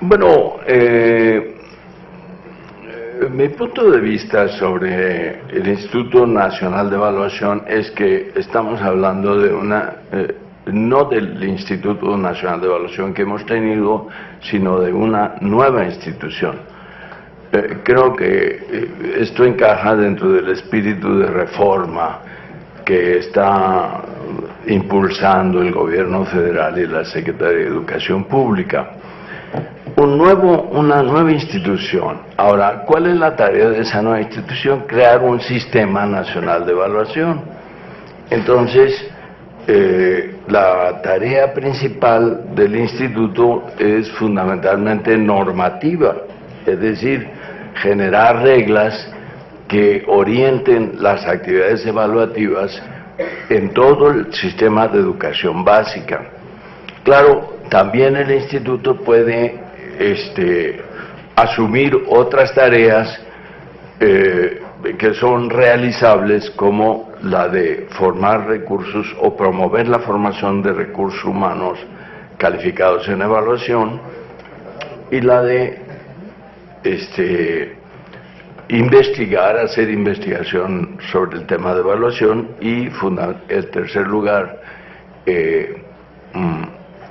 Bueno, mi punto de vista sobre el Instituto Nacional de Evaluación es que estamos hablando de no del Instituto Nacional de Evaluación que hemos tenido, sino de una nueva institución. Creo que esto encaja dentro del espíritu de reforma que está impulsando el gobierno federal y la Secretaría de Educación Pública. Una nueva institución. Ahora, ¿cuál es la tarea de esa nueva institución? Crear un sistema nacional de evaluación. Entonces, la tarea principal del instituto es fundamentalmente normativa, es decir, generar reglas que orienten las actividades evaluativas en todo el sistema de educación básica. Claro, también el instituto puede asumir otras tareas que son realizables, como la de formar recursos o promover la formación de recursos humanos calificados en evaluación, y la de investigar, hacer investigación sobre el tema de evaluación, y en tercer lugar,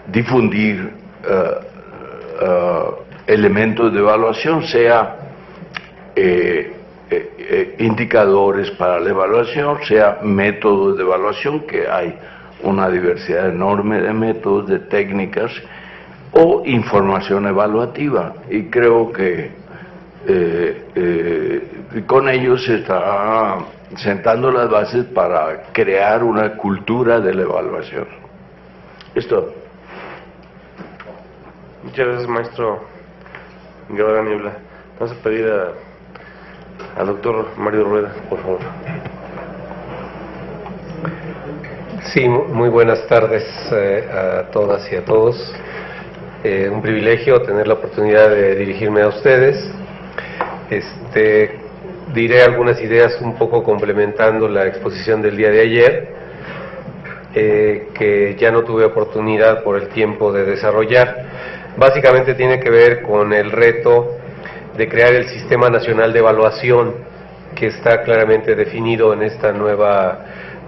difundir elementos de evaluación, sea indicadores para la evaluación, sea métodos de evaluación, que hay una diversidad enorme de métodos, de técnicas, o información evaluativa. Y creo que con ellos se está sentando las bases para crear una cultura de la evaluación. Esto. Muchas gracias, maestro Guevara Niebla. Vamos a pedir al doctor Mario Rueda, por favor. Sí, muy buenas tardes a todas y a todos. Un privilegio tener la oportunidad de dirigirme a ustedes. Diré algunas ideas un poco complementando la exposición del día de ayer, que ya no tuve oportunidad por el tiempo de desarrollar. Básicamente tiene que ver con el reto de crear el Sistema Nacional de Evaluación, que está claramente definido en esta nueva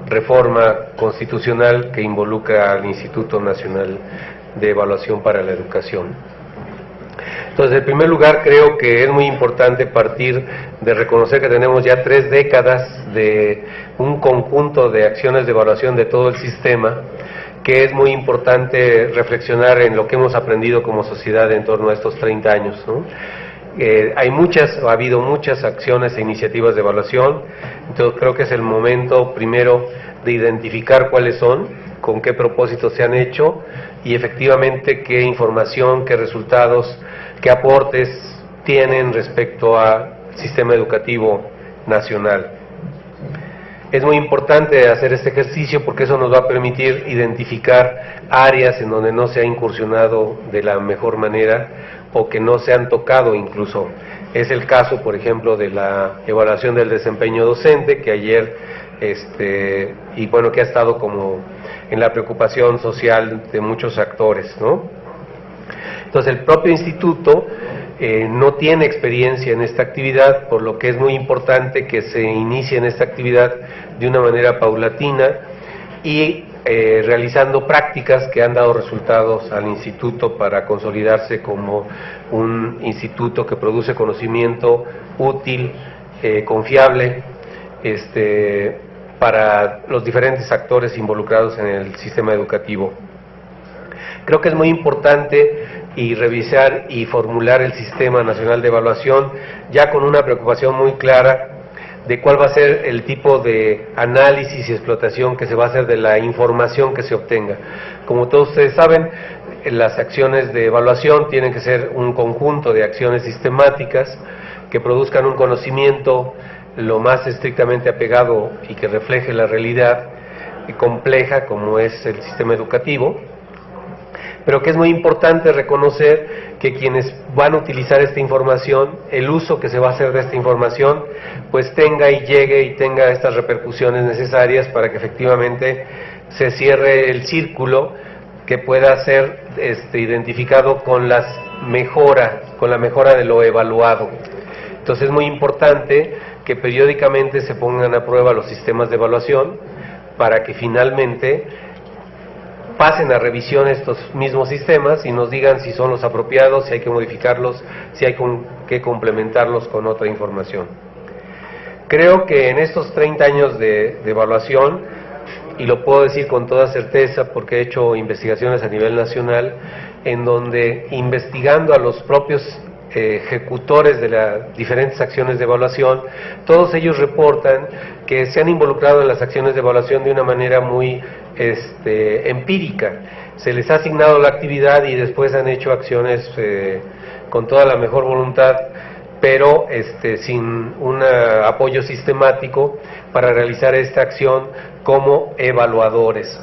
reforma constitucional que involucra al Instituto Nacional de Evaluación para la Educación. Entonces, en primer lugar, creo que es muy importante partir de reconocer que tenemos ya 3 décadas de un conjunto de acciones de evaluación de todo el sistema, que es muy importante reflexionar en lo que hemos aprendido como sociedad en torno a estos 30 años, ¿no? Ha habido muchas acciones e iniciativas de evaluación. Entonces creo que es el momento primero de identificar cuáles son, con qué propósitos se han hecho, y efectivamente qué información, qué resultados, qué aportes tienen respecto al sistema educativo nacional. Es muy importante hacer este ejercicio porque eso nos va a permitir identificar áreas en donde no se ha incursionado de la mejor manera o que no se han tocado incluso. Es el caso, por ejemplo, de la evaluación del desempeño docente, que ayer, y bueno, que ha estado como en la preocupación social de muchos actores, ¿no? Entonces, el propio instituto no tiene experiencia en esta actividad, por lo que es muy importante que se inicie en esta actividad de una manera paulatina y realizando prácticas que han dado resultados al instituto para consolidarse como un instituto que produce conocimiento útil, confiable, para los diferentes actores involucrados en el sistema educativo. Creo que es muy importante revisar y formular el Sistema Nacional de Evaluación ya con una preocupación muy clara de cuál va a ser el tipo de análisis y explotación que se va a hacer de la información que se obtenga. Como todos ustedes saben, las acciones de evaluación tienen que ser un conjunto de acciones sistemáticas que produzcan un conocimiento lo más estrictamente apegado y que refleje la realidad compleja como es el sistema educativo, pero que es muy importante reconocer que quienes van a utilizar esta información, el uso que se va a hacer de esta información, pues tenga y llegue y tenga estas repercusiones necesarias para que efectivamente se cierre el círculo que pueda ser identificado con las la mejora de lo evaluado. Entonces es muy importante que periódicamente se pongan a prueba los sistemas de evaluación para que finalmente pasen a revisión estos mismos sistemas y nos digan si son los apropiados, si hay que modificarlos, si hay que complementarlos con otra información. Creo que en estos 30 años de evaluación, y lo puedo decir con toda certeza porque he hecho investigaciones a nivel nacional, en donde investigando a los propios ejecutores de las diferentes acciones de evaluación, todos ellos reportan que se han involucrado en las acciones de evaluación de una manera muy empírica. Se les ha asignado la actividad y después han hecho acciones con toda la mejor voluntad, pero sin un apoyo sistemático para realizar esta acción como evaluadores.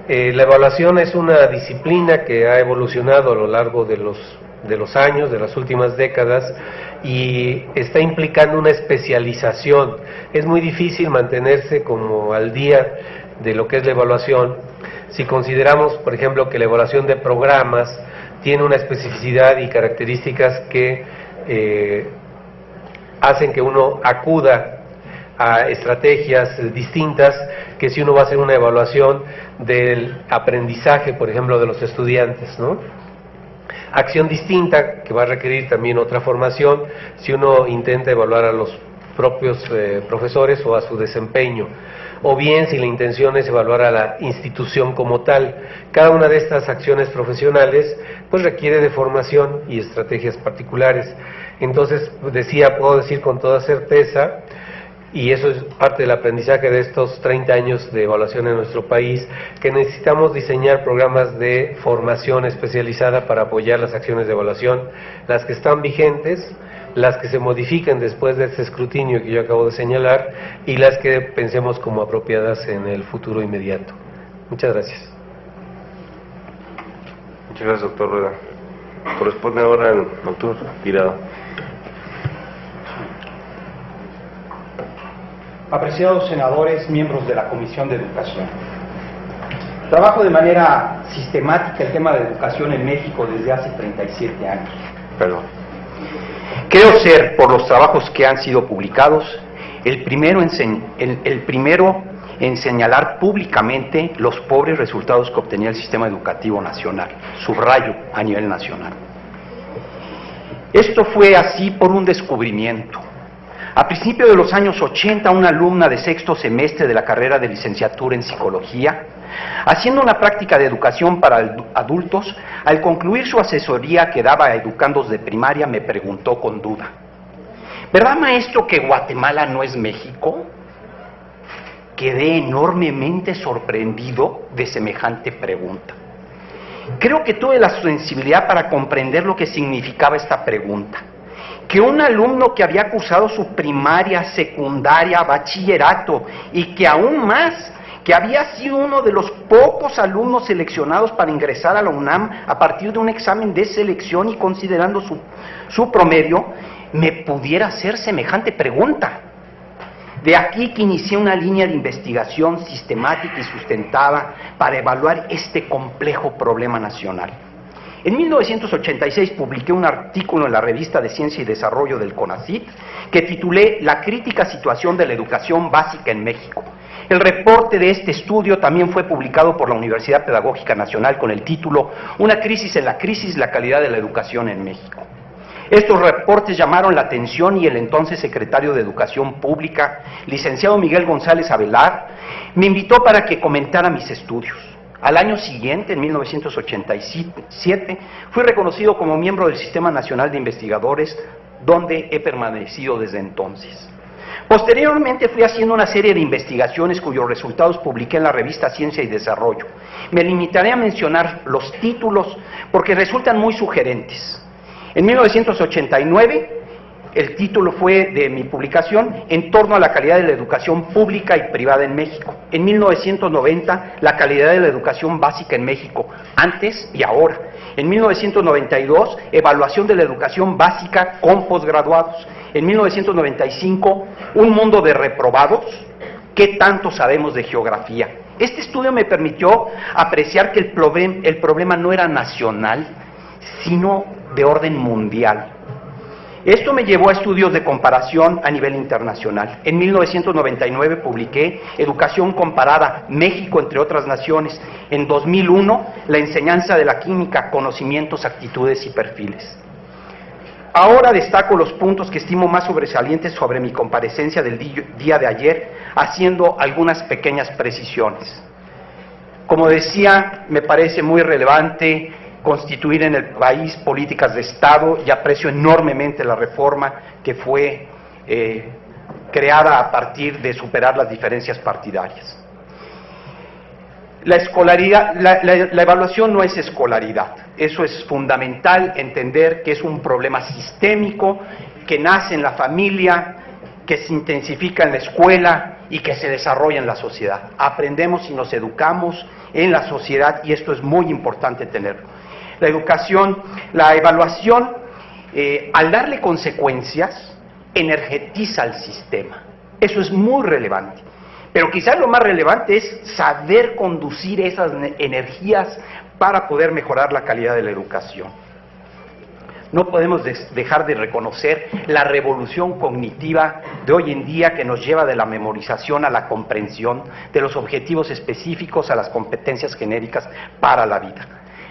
La evaluación es una disciplina que ha evolucionado a lo largo de los años, de las últimas décadas, y está implicando una especialización. Es muy difícil mantenerse como al día de lo que es la evaluación si consideramos, por ejemplo, que la evaluación de programas tiene una especificidad y características que hacen que uno acuda a estrategias distintas que si uno va a hacer una evaluación del aprendizaje, por ejemplo, de los estudiantes, ¿no? Acción distinta que va a requerir también otra formación si uno intenta evaluar a los propios profesores o a su desempeño, o bien si la intención es evaluar a la institución como tal. Cada una de estas acciones profesionales pues requiere de formación y estrategias particulares. Entonces puedo decir con toda certeza, y eso es parte del aprendizaje de estos 30 años de evaluación en nuestro país, que necesitamos diseñar programas de formación especializada para apoyar las acciones de evaluación, las que están vigentes, las que se modifiquen después de este escrutinio que yo acabo de señalar, y las que pensemos como apropiadas en el futuro inmediato. Muchas gracias. Muchas gracias, doctor Rueda. Corresponde ahora al doctor Tirado. Apreciados senadores, miembros de la Comisión de Educación. Trabajo de manera sistemática el tema de educación en México desde hace 37 años. Perdón. Creo ser, por los trabajos que han sido publicados, el primero en señalar públicamente los pobres resultados que obtenía el sistema educativo nacional, subrayo, a nivel nacional. Esto fue así por un descubrimiento. A principios de los años 80, una alumna de sexto semestre de la carrera de licenciatura en psicología, haciendo una práctica de educación para adultos, al concluir su asesoría que daba a educandos de primaria, me preguntó con duda: ¿verdad, maestro, que Guatemala no es México? Quedé enormemente sorprendido de semejante pregunta. Creo que tuve la sensibilidad para comprender lo que significaba esta pregunta. Que un alumno que había cursado su primaria, secundaria, bachillerato y que aún más, que había sido uno de los pocos alumnos seleccionados para ingresar a la UNAM a partir de un examen de selección y considerando su promedio, me pudiera hacer semejante pregunta. De aquí que inicié una línea de investigación sistemática y sustentada para evaluar este complejo problema nacional. En 1986 publiqué un artículo en la revista de Ciencia y Desarrollo del CONACYT que titulé La crítica situación de la educación básica en México. El reporte de este estudio también fue publicado por la Universidad Pedagógica Nacional con el título Una crisis en la crisis, la calidad de la educación en México. Estos reportes llamaron la atención y el entonces secretario de Educación Pública, licenciado Miguel González Avelar, me invitó para que comentara mis estudios. Al año siguiente, en 1987, fui reconocido como miembro del Sistema Nacional de Investigadores, donde he permanecido desde entonces. Posteriormente fui haciendo una serie de investigaciones cuyos resultados publiqué en la revista Ciencia y Desarrollo. Me limitaré a mencionar los títulos porque resultan muy sugerentes. En 1989, el título fue de mi publicación En torno a la calidad de la educación pública y privada en México. En 1990, la calidad de la educación básica en México, antes y ahora. En 1992, evaluación de la educación básica con posgraduados. En 1995, un mundo de reprobados. ¿Qué tanto sabemos de geografía? Este estudio me permitió apreciar que el problema no era nacional, sino de orden mundial. Esto me llevó a estudios de comparación a nivel internacional. En 1999 publiqué Educación Comparada, México entre otras naciones. En 2001, La enseñanza de la química, conocimientos, actitudes y perfiles. Ahora destaco los puntos que estimo más sobresalientes sobre mi comparecencia del día de ayer, haciendo algunas pequeñas precisiones. Como decía, me parece muy relevante constituir en el país políticas de Estado y aprecio enormemente la reforma que fue creada a partir de superar las diferencias partidarias. La escolaridad, la evaluación no es escolaridad, eso es fundamental entender que es un problema sistémico que nace en la familia, que se intensifica en la escuela y que se desarrolla en la sociedad. Aprendemos y nos educamos en la sociedad y esto es muy importante tenerlo. La educación, la evaluación, al darle consecuencias, energetiza el sistema. Eso es muy relevante. Pero quizás lo más relevante es saber conducir esas energías para poder mejorar la calidad de la educación. No podemos dejar de reconocer la revolución cognitiva de hoy en día que nos lleva de la memorización a la comprensión, de los objetivos específicos a las competencias genéricas para la vida.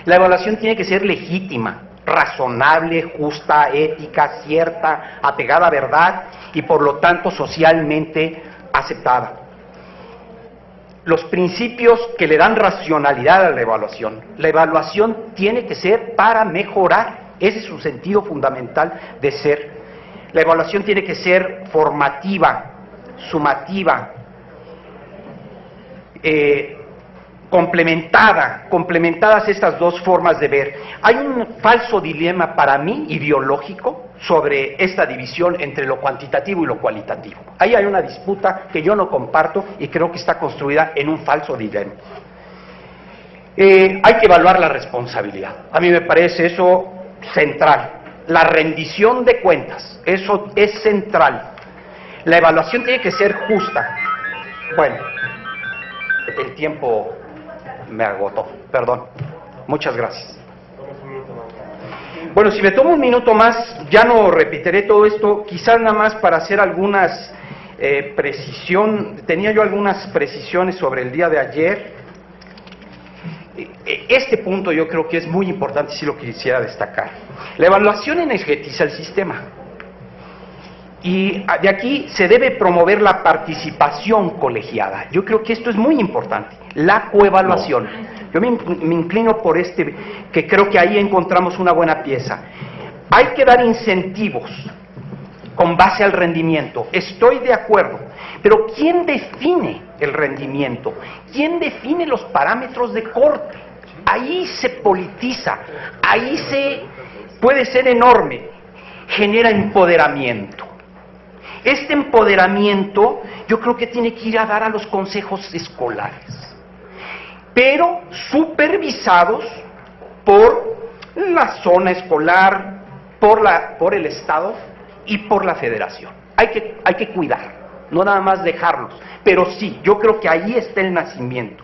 La evaluación tiene que ser legítima, razonable, justa, ética, cierta, apegada a verdad y por lo tanto socialmente aceptada. Los principios que le dan racionalidad a la evaluación tiene que ser para mejorar, ese es su sentido fundamental de ser. La evaluación tiene que ser formativa, sumativa, complementadas estas dos formas de ver. Hay un falso dilema para mí ideológico sobre esta división entre lo cuantitativo y lo cualitativo. Ahí hay una disputa que yo no comparto y creo que está construida en un falso dilema. Hay que evaluar la responsabilidad. A mí me parece eso central. La rendición de cuentas, eso es central. La evaluación tiene que ser justa. Bueno, el tiempo me agotó, perdón. Muchas gracias. Bueno, si me tomo un minuto más, ya no repetiré todo esto, quizás nada más para hacer algunas tenía yo algunas precisiones sobre el día de ayer. Este punto yo creo que es muy importante, sí lo quisiera destacar. La evaluación energetiza el sistema. Y de aquí se debe promover la participación colegiada. Yo creo que esto es muy importante, la coevaluación. Yo me inclino por que creo que ahí encontramos una buena pieza. Hay que dar incentivos con base al rendimiento. Estoy de acuerdo. Pero ¿quién define el rendimiento? ¿Quién define los parámetros de corte? Ahí se politiza, ahí puede ser enorme. Genera empoderamiento. Este empoderamiento yo creo que tiene que ir a dar a los consejos escolares, pero supervisados por la zona escolar, por el Estado y por la Federación. Hay que cuidar, no nada más dejarlos, pero sí, yo creo que ahí está el nacimiento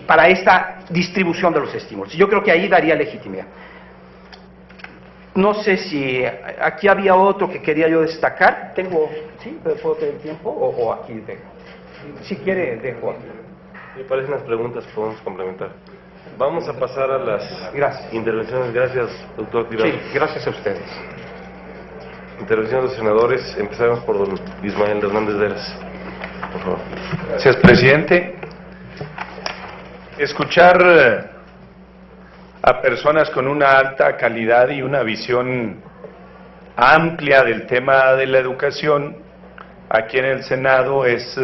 para esta distribución de los estímulos. Yo creo que ahí daría legitimidad. No sé si aquí había otro que quería yo destacar. ¿Sí? ¿Puedo tener tiempo? ¿O aquí dejo? Si quiere, dejo aquí. Me parecen las preguntas que podemos complementar. Vamos a pasar a las intervenciones. Gracias, doctor Tirado. Sí, gracias a ustedes. Intervención de los senadores. Empezamos por don Ismael Hernández Deras. Por favor. Gracias, presidente. Escuchar a personas con una alta calidad y una visión amplia del tema de la educación aquí en el Senado es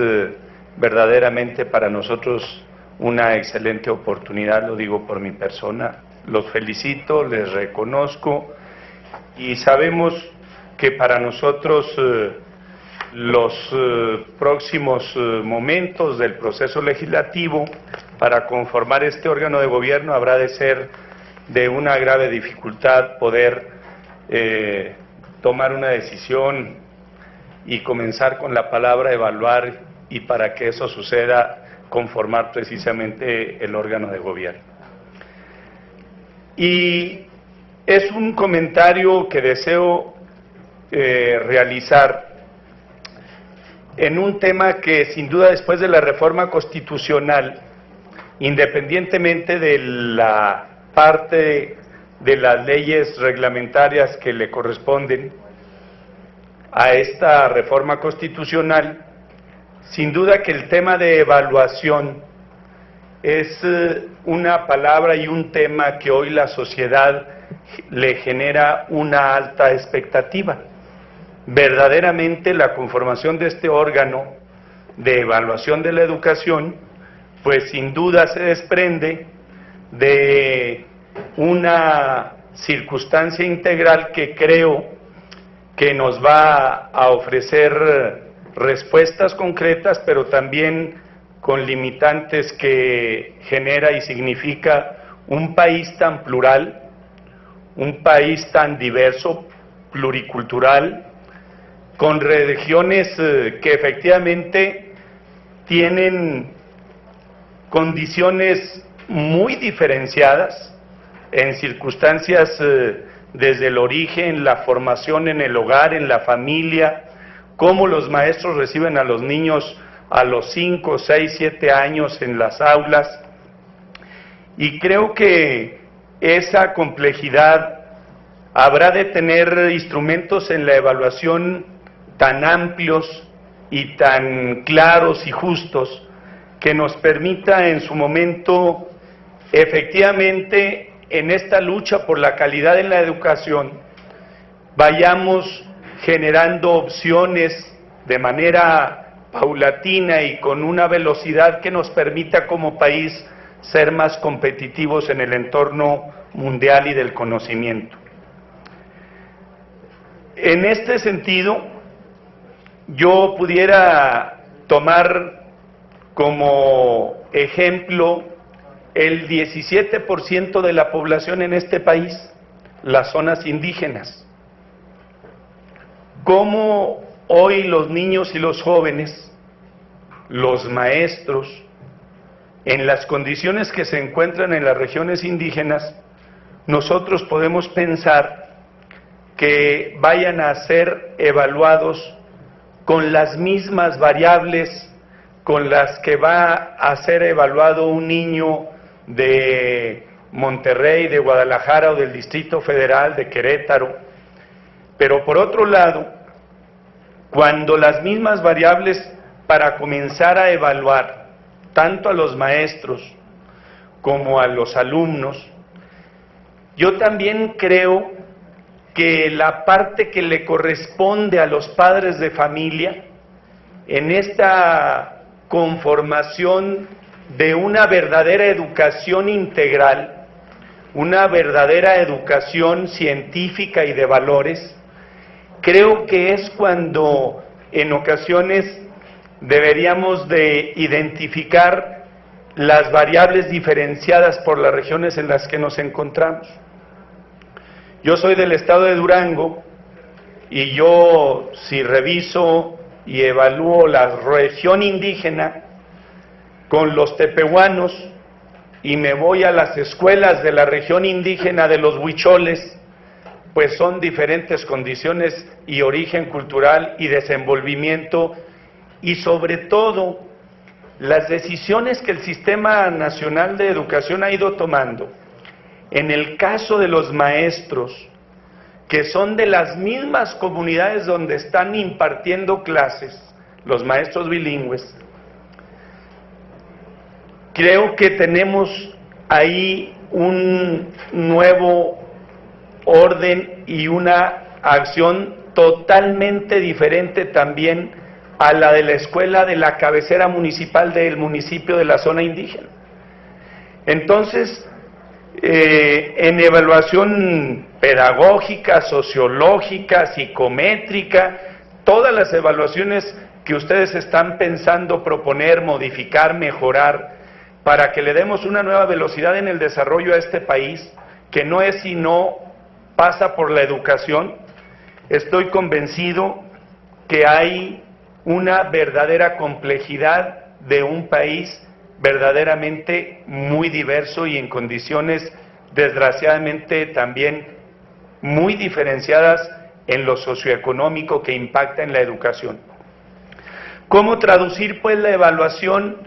verdaderamente para nosotros una excelente oportunidad, lo digo por mi persona. Los felicito, les reconozco y sabemos que para nosotros los próximos momentos del proceso legislativo para conformar este órgano de gobierno habrá de ser de una grave dificultad poder tomar una decisión y comenzar con la palabra evaluar, y para que eso suceda conformar precisamente el órgano de gobierno. Y es un comentario que deseo realizar en un tema que sin duda después de la reforma constitucional, independientemente de la parte de las leyes reglamentarias que le corresponden a esta reforma constitucional, sin duda que el tema de evaluación es una palabra y un tema que hoy la sociedad le genera una alta expectativa. Verdaderamente la conformación de este órgano de evaluación de la educación, pues sin duda se desprende de una circunstancia integral que creo que nos va a ofrecer respuestas concretas, pero también con limitantes que genera y significa un país tan plural, un país tan diverso, pluricultural, con regiones que efectivamente tienen condiciones muy diferenciadas en circunstancias desde el origen, la formación en el hogar, en la familia, cómo los maestros reciben a los niños a los 5, 6, 7 años en las aulas. Y creo que esa complejidad habrá de tener instrumentos en la evaluación tan amplios y tan claros y justos que nos permita en su momento efectivamente en esta lucha por la calidad en la educación vayamos generando opciones de manera paulatina y con una velocidad que nos permita como país ser más competitivos en el entorno mundial y del conocimiento. En este sentido, yo pudiera tomar como ejemplo el 17% de la población en este país, las zonas indígenas. Cómo hoy los niños y los jóvenes, los maestros, en las condiciones que se encuentran en las regiones indígenas, nosotros podemos pensar que vayan a ser evaluados con las mismas variables con las que va a ser evaluado un niño de Monterrey, de Guadalajara o del Distrito Federal, de Querétaro. Pero por otro lado, cuando las mismas variables para comenzar a evaluar tanto a los maestros como a los alumnos, yo también creo que la parte que le corresponde a los padres de familia en esta conformación de una verdadera educación integral, una verdadera educación científica y de valores, creo que es cuando en ocasiones deberíamos de identificar las variables diferenciadas por las regiones en las que nos encontramos. Yo soy del estado de Durango y yo, si reviso y evalúo la región indígena con los tepehuanos y me voy a las escuelas de la región indígena de los huicholes, pues son diferentes condiciones y origen cultural y desenvolvimiento y sobre todo las decisiones que el Sistema Nacional de Educación ha ido tomando. En el caso de los maestros, que son de las mismas comunidades donde están impartiendo clases, los maestros bilingües, creo que tenemos ahí un nuevo orden y una acción totalmente diferente también a la de la escuela de la cabecera municipal del municipio de la zona indígena. Entonces, en evaluación pedagógica, sociológica, psicométrica, todas las evaluaciones que ustedes están pensando proponer, modificar, mejorar, para que le demos una nueva velocidad en el desarrollo a este país, que no es sino pasa por la educación, estoy convencido que hay una verdadera complejidad de un país verdaderamente muy diverso y en condiciones desgraciadamente también muy diferenciadas en lo socioeconómico que impacta en la educación. ¿Cómo traducir pues la evaluación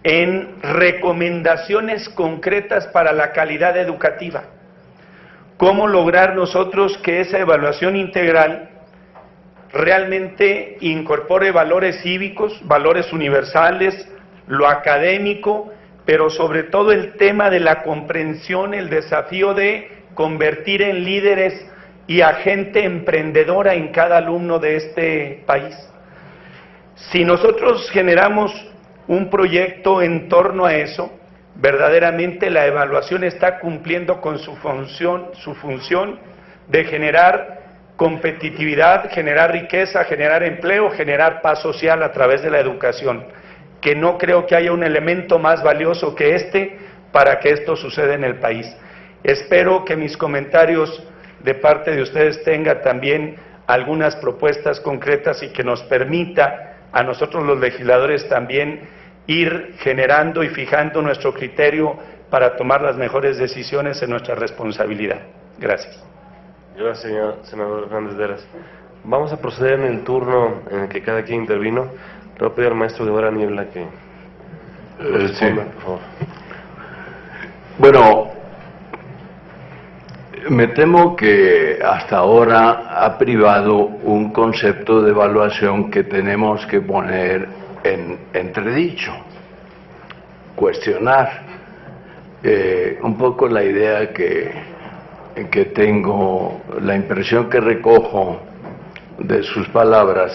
en recomendaciones concretas para la calidad educativa? ¿Cómo lograr nosotros que esa evaluación integral realmente incorpore valores cívicos, valores universales, lo académico, pero sobre todo el tema de la comprensión, el desafío de convertir en líderes y a gente emprendedora en cada alumno de este país? Si nosotros generamos un proyecto en torno a eso, verdaderamente la evaluación está cumpliendo con su función de generar competitividad, generar riqueza, generar empleo, generar paz social a través de la educación, que no creo que haya un elemento más valioso que este para que esto suceda en el país. Espero que mis comentarios de parte de ustedes tengan también algunas propuestas concretas y que nos permita a nosotros los legisladores también ir generando y fijando nuestro criterio para tomar las mejores decisiones en nuestra responsabilidad. Gracias. Gracias, senador Hernández de Heras. Vamos a proceder en el turno en el que cada quien intervino. Le voy a pedir al maestro Guevara Niebla que responda, por favor. Bueno, me temo que hasta ahora ha privado un concepto de evaluación que tenemos que poner en entredicho, cuestionar un poco la idea que tengo, la impresión que recojo de sus palabras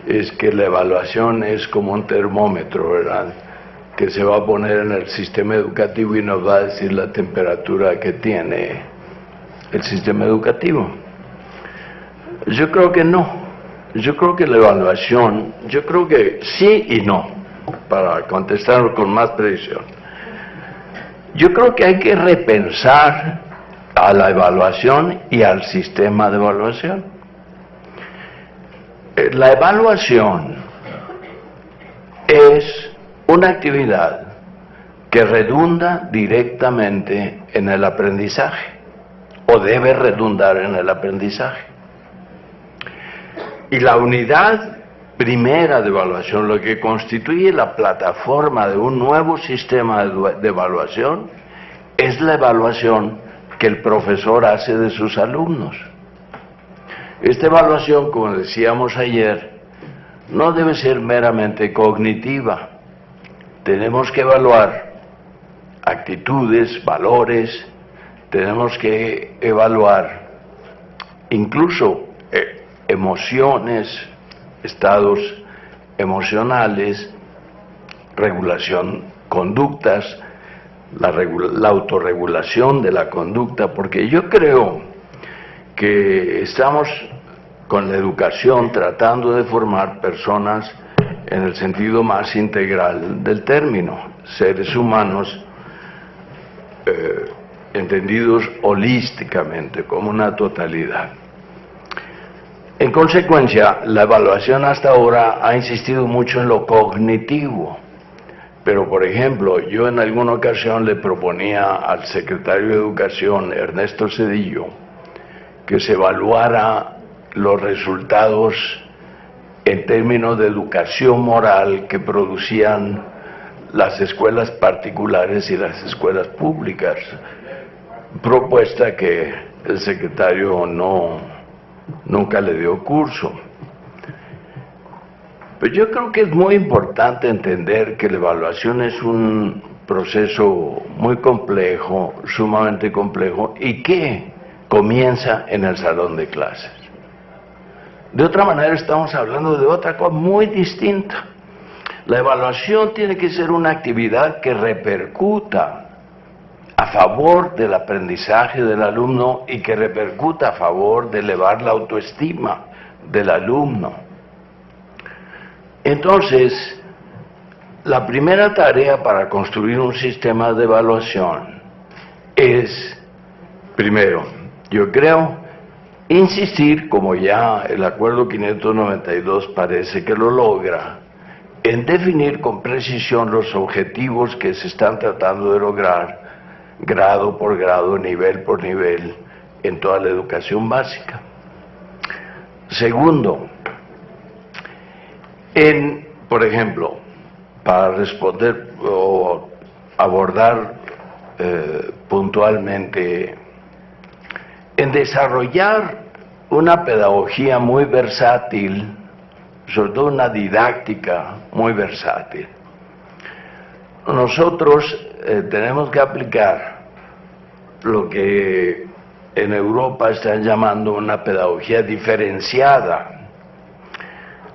es que la evaluación es como un termómetro, ¿verdad?, que se va a poner en el sistema educativo y nos va a decir la temperatura que tiene el sistema educativo. Yo creo que no. Yo creo que la evaluación, yo creo que sí y no, para contestar con más precisión. Yo creo que hay que repensar a la evaluación y al sistema de evaluación. La evaluación es una actividad que redunda directamente en el aprendizaje, o debe redundar en el aprendizaje. Y la unidad primera de evaluación, lo que constituye la plataforma de un nuevo sistema de evaluación, es la evaluación que el profesor hace de sus alumnos. Esta evaluación, como decíamos ayer, no debe ser meramente cognitiva. Tenemos que evaluar actitudes, valores, tenemos que evaluar incluso emociones, estados emocionales, regulación, conductas, la autorregulación de la conducta, porque yo creo que estamos con la educación tratando de formar personas en el sentido más integral del término, seres humanos entendidos holísticamente, como una totalidad. En consecuencia, la evaluación hasta ahora ha insistido mucho en lo cognitivo, pero por ejemplo, yo en alguna ocasión le proponía al secretario de Educación, Ernesto Zedillo, que se evaluara los resultados en términos de educación moral que producían las escuelas particulares y las escuelas públicas, propuesta que el secretario nunca le dio curso. Pero yo creo que es muy importante entender que la evaluación es un proceso muy complejo, sumamente complejo, y que comienza en el salón de clases. De otra manera estamos hablando de otra cosa muy distinta. La evaluación tiene que ser una actividad que repercuta a favor del aprendizaje del alumno y que repercuta a favor de elevar la autoestima del alumno. Entonces, la primera tarea para construir un sistema de evaluación es, primero, yo creo, insistir, como ya el Acuerdo 592 parece que lo logra, en definir con precisión los objetivos que se están tratando de lograr, grado por grado, nivel por nivel, en toda la educación básica. Segundo, por ejemplo, para responder o abordar puntualmente, en desarrollar una pedagogía muy versátil, sobre todo una didáctica muy versátil, nosotros tenemos que aplicar lo que en Europa están llamando una pedagogía diferenciada.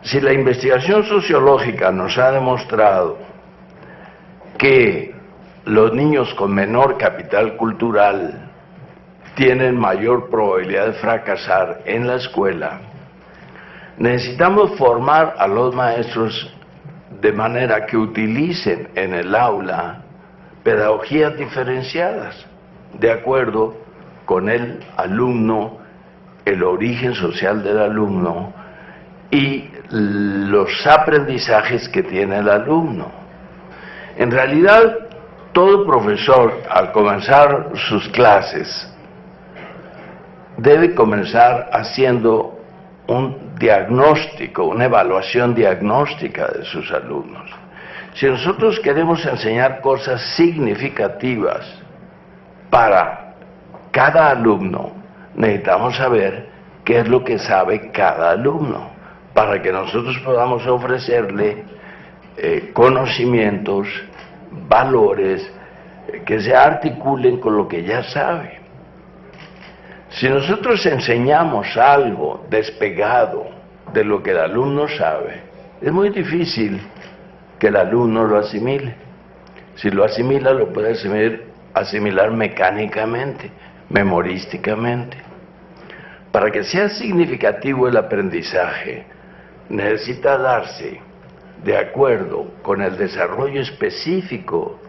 Si la investigación sociológica nos ha demostrado que los niños con menor capital cultural tienen mayor probabilidad de fracasar en la escuela, necesitamos formar a los maestros de manera que utilicen en el aula pedagogías diferenciadas, de acuerdo con el alumno, el origen social del alumno y los aprendizajes que tiene el alumno. En realidad, todo profesor, al comenzar sus clases, debe comenzar haciendo un diagnóstico, una evaluación diagnóstica de sus alumnos. Si nosotros queremos enseñar cosas significativas para cada alumno, necesitamos saber qué es lo que sabe cada alumno, para que nosotros podamos ofrecerle conocimientos, valores, que se articulen con lo que ya sabe. Si nosotros enseñamos algo despegado de lo que el alumno sabe, es muy difícil que el alumno lo asimile. Si lo asimila, lo puede asimilar mecánicamente, memorísticamente. Para que sea significativo el aprendizaje, necesita darse de acuerdo con el desarrollo específico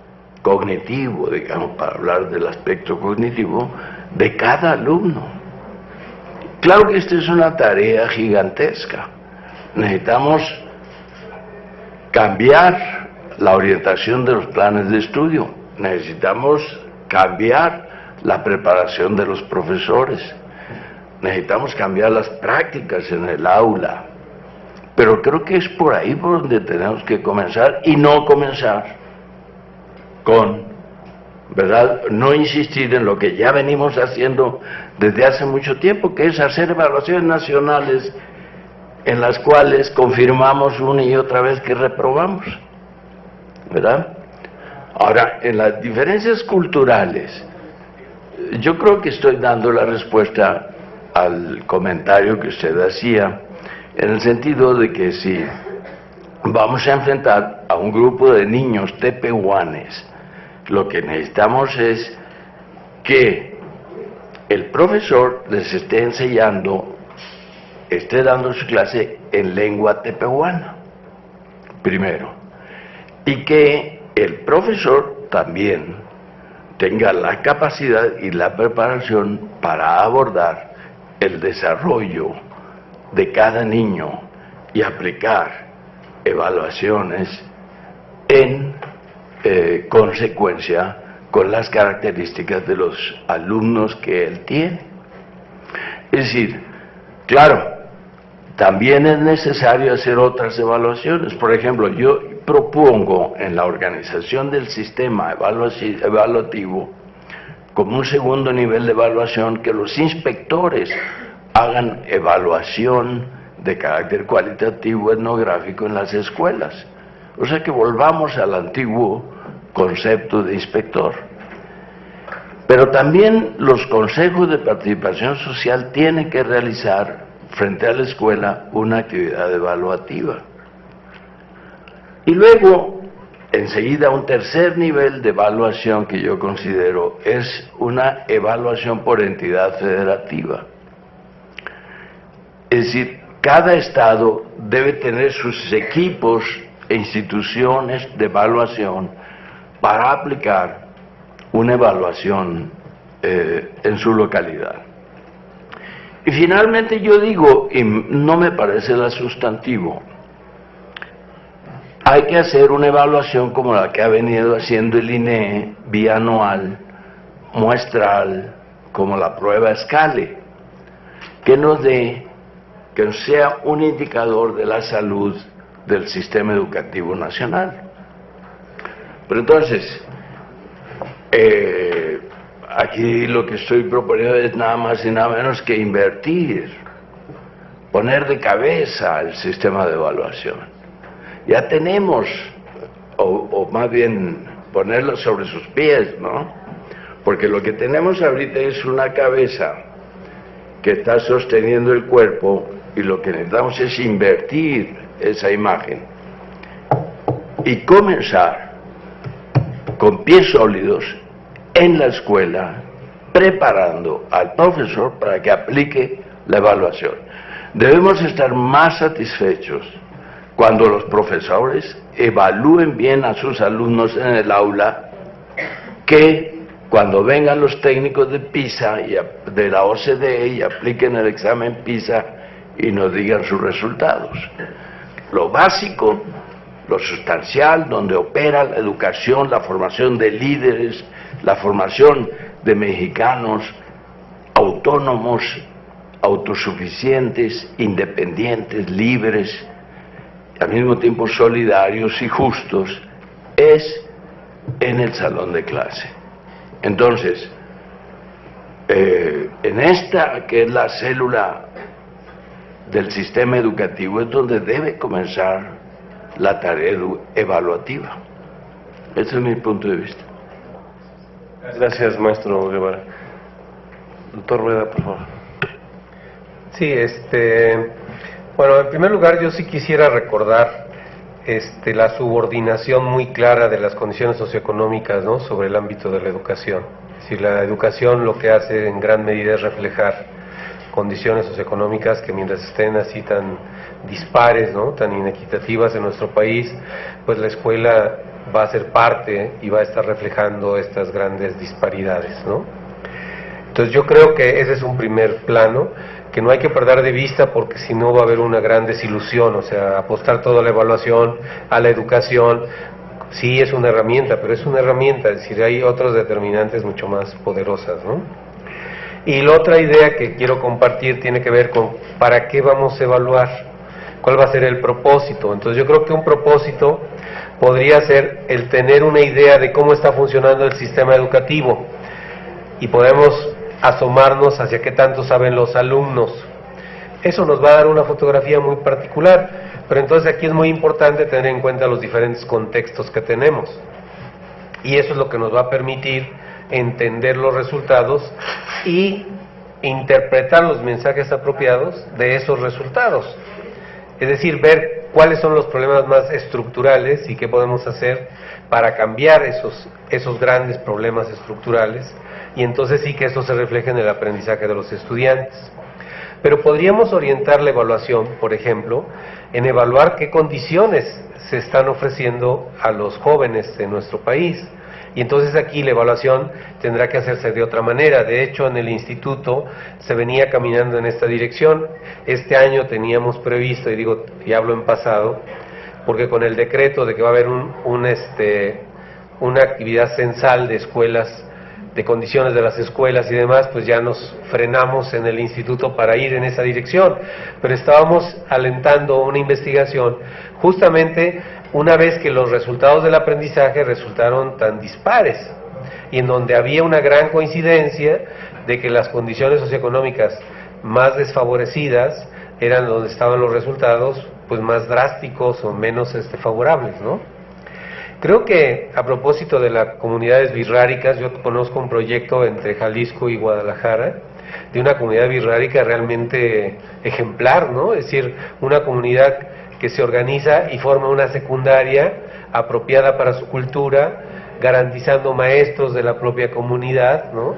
cognitivo, digamos, para hablar del aspecto cognitivo, de cada alumno. Claro que esta es una tarea gigantesca. Necesitamos cambiar la orientación de los planes de estudio, necesitamos cambiar la preparación de los profesores, necesitamos cambiar las prácticas en el aula, pero creo que es por ahí por donde tenemos que comenzar, y no comenzar con, ¿verdad?, no insistir en lo que ya venimos haciendo desde hace mucho tiempo, que es hacer evaluaciones nacionales en las cuales confirmamos una y otra vez que reprobamos, ¿verdad? Ahora, en las diferencias culturales, yo creo que estoy dando la respuesta al comentario que usted hacía, en el sentido de que si vamos a enfrentar a un grupo de niños tepehuanes, lo que necesitamos es que el profesor les esté enseñando, esté dando su clase en lengua tepehuana, primero, y que el profesor también tenga la capacidad y la preparación para abordar el desarrollo de cada niño y aplicar evaluaciones en consecuencia con las características de los alumnos que él tiene. Es decir, claro, también es necesario hacer otras evaluaciones. Por ejemplo, yo propongo en la organización del sistema evaluativo, como un segundo nivel de evaluación, que los inspectores hagan evaluación de carácter cualitativo etnográfico en las escuelas. O sea, que volvamos al antiguo concepto de inspector. Pero también los consejos de participación social tienen que realizar frente a la escuela una actividad evaluativa. Y luego, enseguida, un tercer nivel de evaluación que yo considero es una evaluación por entidad federativa. Es decir, cada estado debe tener sus equipos e instituciones de evaluación para aplicar una evaluación en su localidad. Y finalmente yo digo, y no me parece la sustantivo, hay que hacer una evaluación como la que ha venido haciendo el INEE, bianual, muestral, como la prueba Scale, que nos sea un indicador de la salud del sistema educativo nacional. Pero entonces, aquí lo que estoy proponiendo es nada más y nada menos que invertir, poner de cabeza el sistema de evaluación. Ya tenemos, o más bien ponerlo sobre sus pies, ¿no? Porque lo que tenemos ahorita es una cabeza que está sosteniendo el cuerpo, y lo que necesitamos es invertir esa imagen y comenzar con pies sólidos en la escuela, preparando al profesor para que aplique la evaluación. Debemos estar más satisfechos cuando los profesores evalúen bien a sus alumnos en el aula que cuando vengan los técnicos de PISA y de la OCDE y apliquen el examen PISA y nos digan sus resultados. Lo básico, lo sustancial, donde opera la educación, la formación de líderes, la formación de mexicanos autónomos, autosuficientes, independientes, libres, al mismo tiempo solidarios y justos, es en el salón de clase. Entonces, en esta que es la célula del sistema educativo es donde debe comenzar la tarea evaluativa. Ese es mi punto de vista. Gracias, maestro Guevara. Doctor Rueda, por favor. Sí, bueno, en primer lugar yo sí quisiera recordar la subordinación muy clara de las condiciones socioeconómicas, ¿no?, sobre el ámbito de la educación. Es decir, la educación lo que hace en gran medida es reflejar condiciones socioeconómicas que mientras estén así tan dispares, ¿no?, tan inequitativas en nuestro país, pues la escuela va a ser parte y va a estar reflejando estas grandes disparidades, ¿no? Entonces yo creo que ese es un primer plano que no hay que perder de vista, porque si no va a haber una gran desilusión. O sea, apostar toda la evaluación a la educación, sí es una herramienta, pero es una herramienta, es decir, hay otros determinantes mucho más poderosas, ¿no? Y la otra idea que quiero compartir tiene que ver con ¿para qué vamos a evaluar? ¿Cuál va a ser el propósito? Entonces yo creo que un propósito podría ser el tener una idea de cómo está funcionando el sistema educativo, y podemos asomarnos hacia qué tanto saben los alumnos. Eso nos va a dar una fotografía muy particular, pero entonces aquí es muy importante tener en cuenta los diferentes contextos que tenemos, y eso es lo que nos va a permitir entender los resultados y interpretar los mensajes apropiados de esos resultados. Es decir, ver cuáles son los problemas más estructurales y qué podemos hacer para cambiar esos grandes problemas estructurales, y entonces sí que eso se refleja en el aprendizaje de los estudiantes. Pero podríamos orientar la evaluación, por ejemplo, en evaluar qué condiciones se están ofreciendo a los jóvenes de nuestro país. Y entonces aquí la evaluación tendrá que hacerse de otra manera. De hecho, en el instituto se venía caminando en esta dirección. Este año teníamos previsto, y digo, y hablo en pasado, porque con el decreto de que va a haber una actividad censal de escuelas, de condiciones de las escuelas y demás, pues ya nos frenamos en el instituto para ir en esa dirección. Pero estábamos alentando una investigación justamente una vez que los resultados del aprendizaje resultaron tan dispares, y en donde había una gran coincidencia de que las condiciones socioeconómicas más desfavorecidas eran donde estaban los resultados pues más drásticos o menos favorables, ¿no? Creo que a propósito de las comunidades birráricas, yo conozco un proyecto entre Jalisco y Guadalajara de una comunidad birrárica realmente ejemplar, ¿no? Es decir, una comunidad que se organiza y forma una secundaria apropiada para su cultura, garantizando maestros de la propia comunidad, ¿no?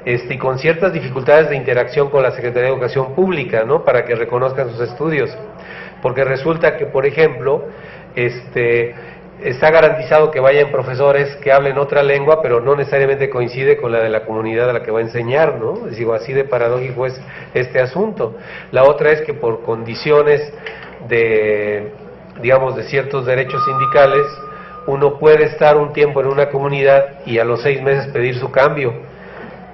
Y con ciertas dificultades de interacción con la Secretaría de Educación Pública, ¿no?, para que reconozcan sus estudios, porque resulta que, por ejemplo, está garantizado que vayan profesores que hablen otra lengua, pero no necesariamente coincide con la de la comunidad a la que va a enseñar, ¿no? Digo, así de paradójico es este asunto. La otra es que por condiciones de ciertos derechos sindicales, uno puede estar un tiempo en una comunidad y a los 6 meses pedir su cambio,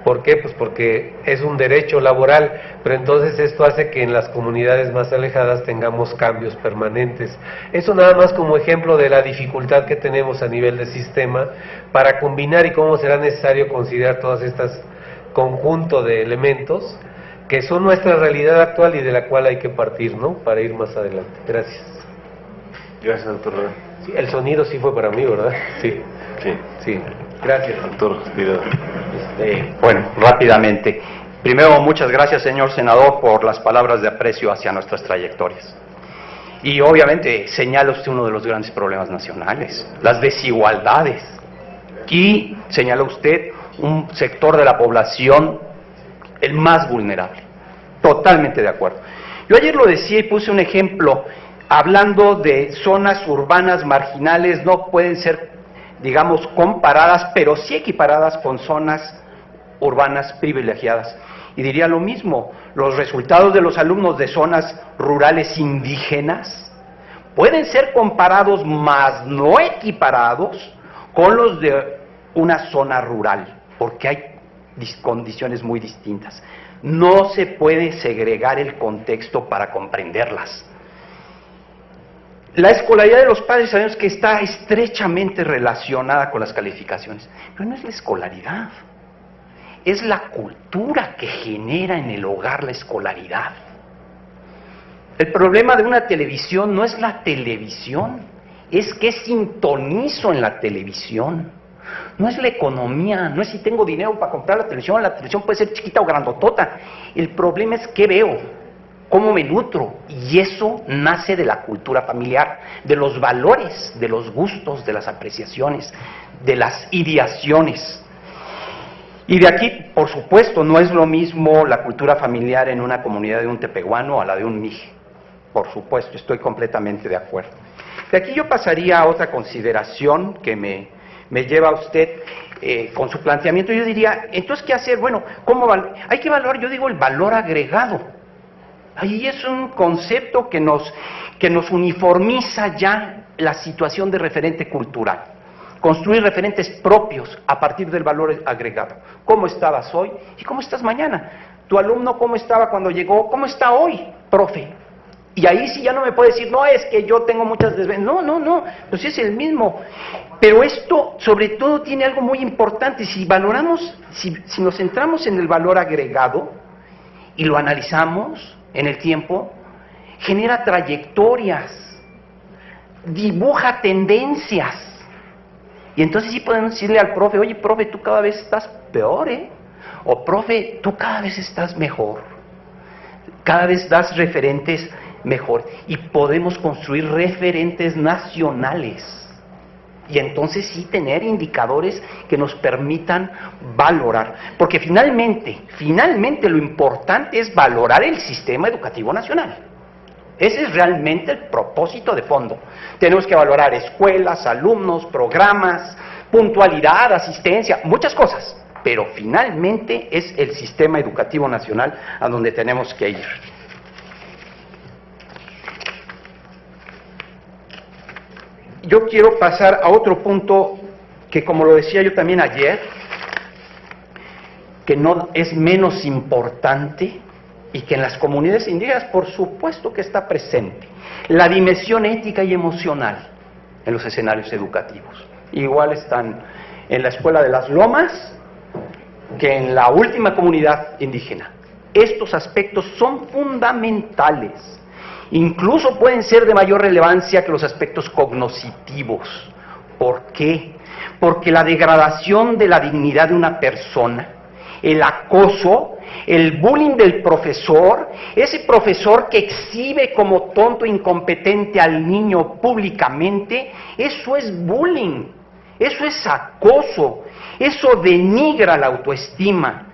¿Por qué? Pues porque es un derecho laboral, pero entonces esto hace que en las comunidades más alejadas tengamos cambios permanentes. Eso nada más como ejemplo de la dificultad que tenemos a nivel de sistema para combinar y cómo será necesario considerar todas estas conjunto de elementos que son nuestra realidad actual y de la cual hay que partir, ¿no? Para ir más adelante. Gracias. Gracias, doctor. Sí, el sonido sí fue para mí, ¿verdad? Sí. Sí. Sí. Gracias. Doctor, Bueno, rápidamente. Primero, muchas gracias, señor senador, por las palabras de aprecio hacia nuestras trayectorias. Y obviamente señala usted uno de los grandes problemas nacionales, las desigualdades. Y señala usted un sector de la población el más vulnerable. Totalmente de acuerdo. Yo ayer lo decía y puse un ejemplo, hablando de zonas urbanas marginales, no pueden ser, digamos, comparadas, pero sí equiparadas con zonas urbanas privilegiadas. Y diría lo mismo, los resultados de los alumnos de zonas rurales indígenas pueden ser comparados, mas no equiparados, con los de una zona rural, porque hay condiciones muy distintas. No se puede segregar el contexto para comprenderlas. La escolaridad de los padres sabemos que está estrechamente relacionada con las calificaciones, pero no es la escolaridad, es la cultura que genera en el hogar la escolaridad. El problema de una televisión no es la televisión, es que sintonizo en la televisión. No es la economía, no es si tengo dinero para comprar la televisión puede ser chiquita o grandotota. El problema es qué veo, cómo me nutro, y eso nace de la cultura familiar, de los valores, de los gustos, de las apreciaciones, de las ideaciones. Y de aquí, por supuesto, no es lo mismo la cultura familiar en una comunidad de un tepehuano a la de un mije. Por supuesto, estoy completamente de acuerdo. De aquí yo pasaría a otra consideración que me lleva a usted con su planteamiento. Yo diría, entonces, ¿qué hacer? Bueno, hay que evaluar, yo digo, el valor agregado. Ahí es un concepto que nos uniformiza ya la situación de referente cultural. Construir referentes propios a partir del valor agregado. ¿Cómo estabas hoy y cómo estás mañana? Tu alumno, ¿cómo estaba cuando llegó? ¿Cómo está hoy, profe? Y ahí sí ya no me puede decir, no, es que yo tengo muchas desventajas. No, pues sí es el mismo. Pero esto, sobre todo, tiene algo muy importante. Si valoramos, si nos centramos en el valor agregado y lo analizamos en el tiempo, genera trayectorias, dibuja tendencias. Y entonces sí podemos decirle al profe, oye, profe, tú cada vez estás peor, ¿eh? O profe, tú cada vez estás mejor. Cada vez das referentes mejor. Y podemos construir referentes nacionales. Y entonces sí tener indicadores que nos permitan valorar. Porque finalmente lo importante es valorar el sistema educativo nacional. Ese es realmente el propósito de fondo. Tenemos que valorar escuelas, alumnos, programas, puntualidad, asistencia, muchas cosas. Pero finalmente es el sistema educativo nacional a donde tenemos que ir. Yo quiero pasar a otro punto que, como lo decía yo también ayer, que no es menos importante y que en las comunidades indígenas por supuesto que está presente, la dimensión ética y emocional en los escenarios educativos. Igual están en la Escuela de las Lomas que en la última comunidad indígena. Estos aspectos son fundamentales. Incluso pueden ser de mayor relevancia que los aspectos cognitivos. ¿Por qué? Porque la degradación de la dignidad de una persona, el acoso, el bullying del profesor, ese profesor que exhibe como tonto e incompetente al niño públicamente, eso es bullying, eso es acoso, eso denigra la autoestima.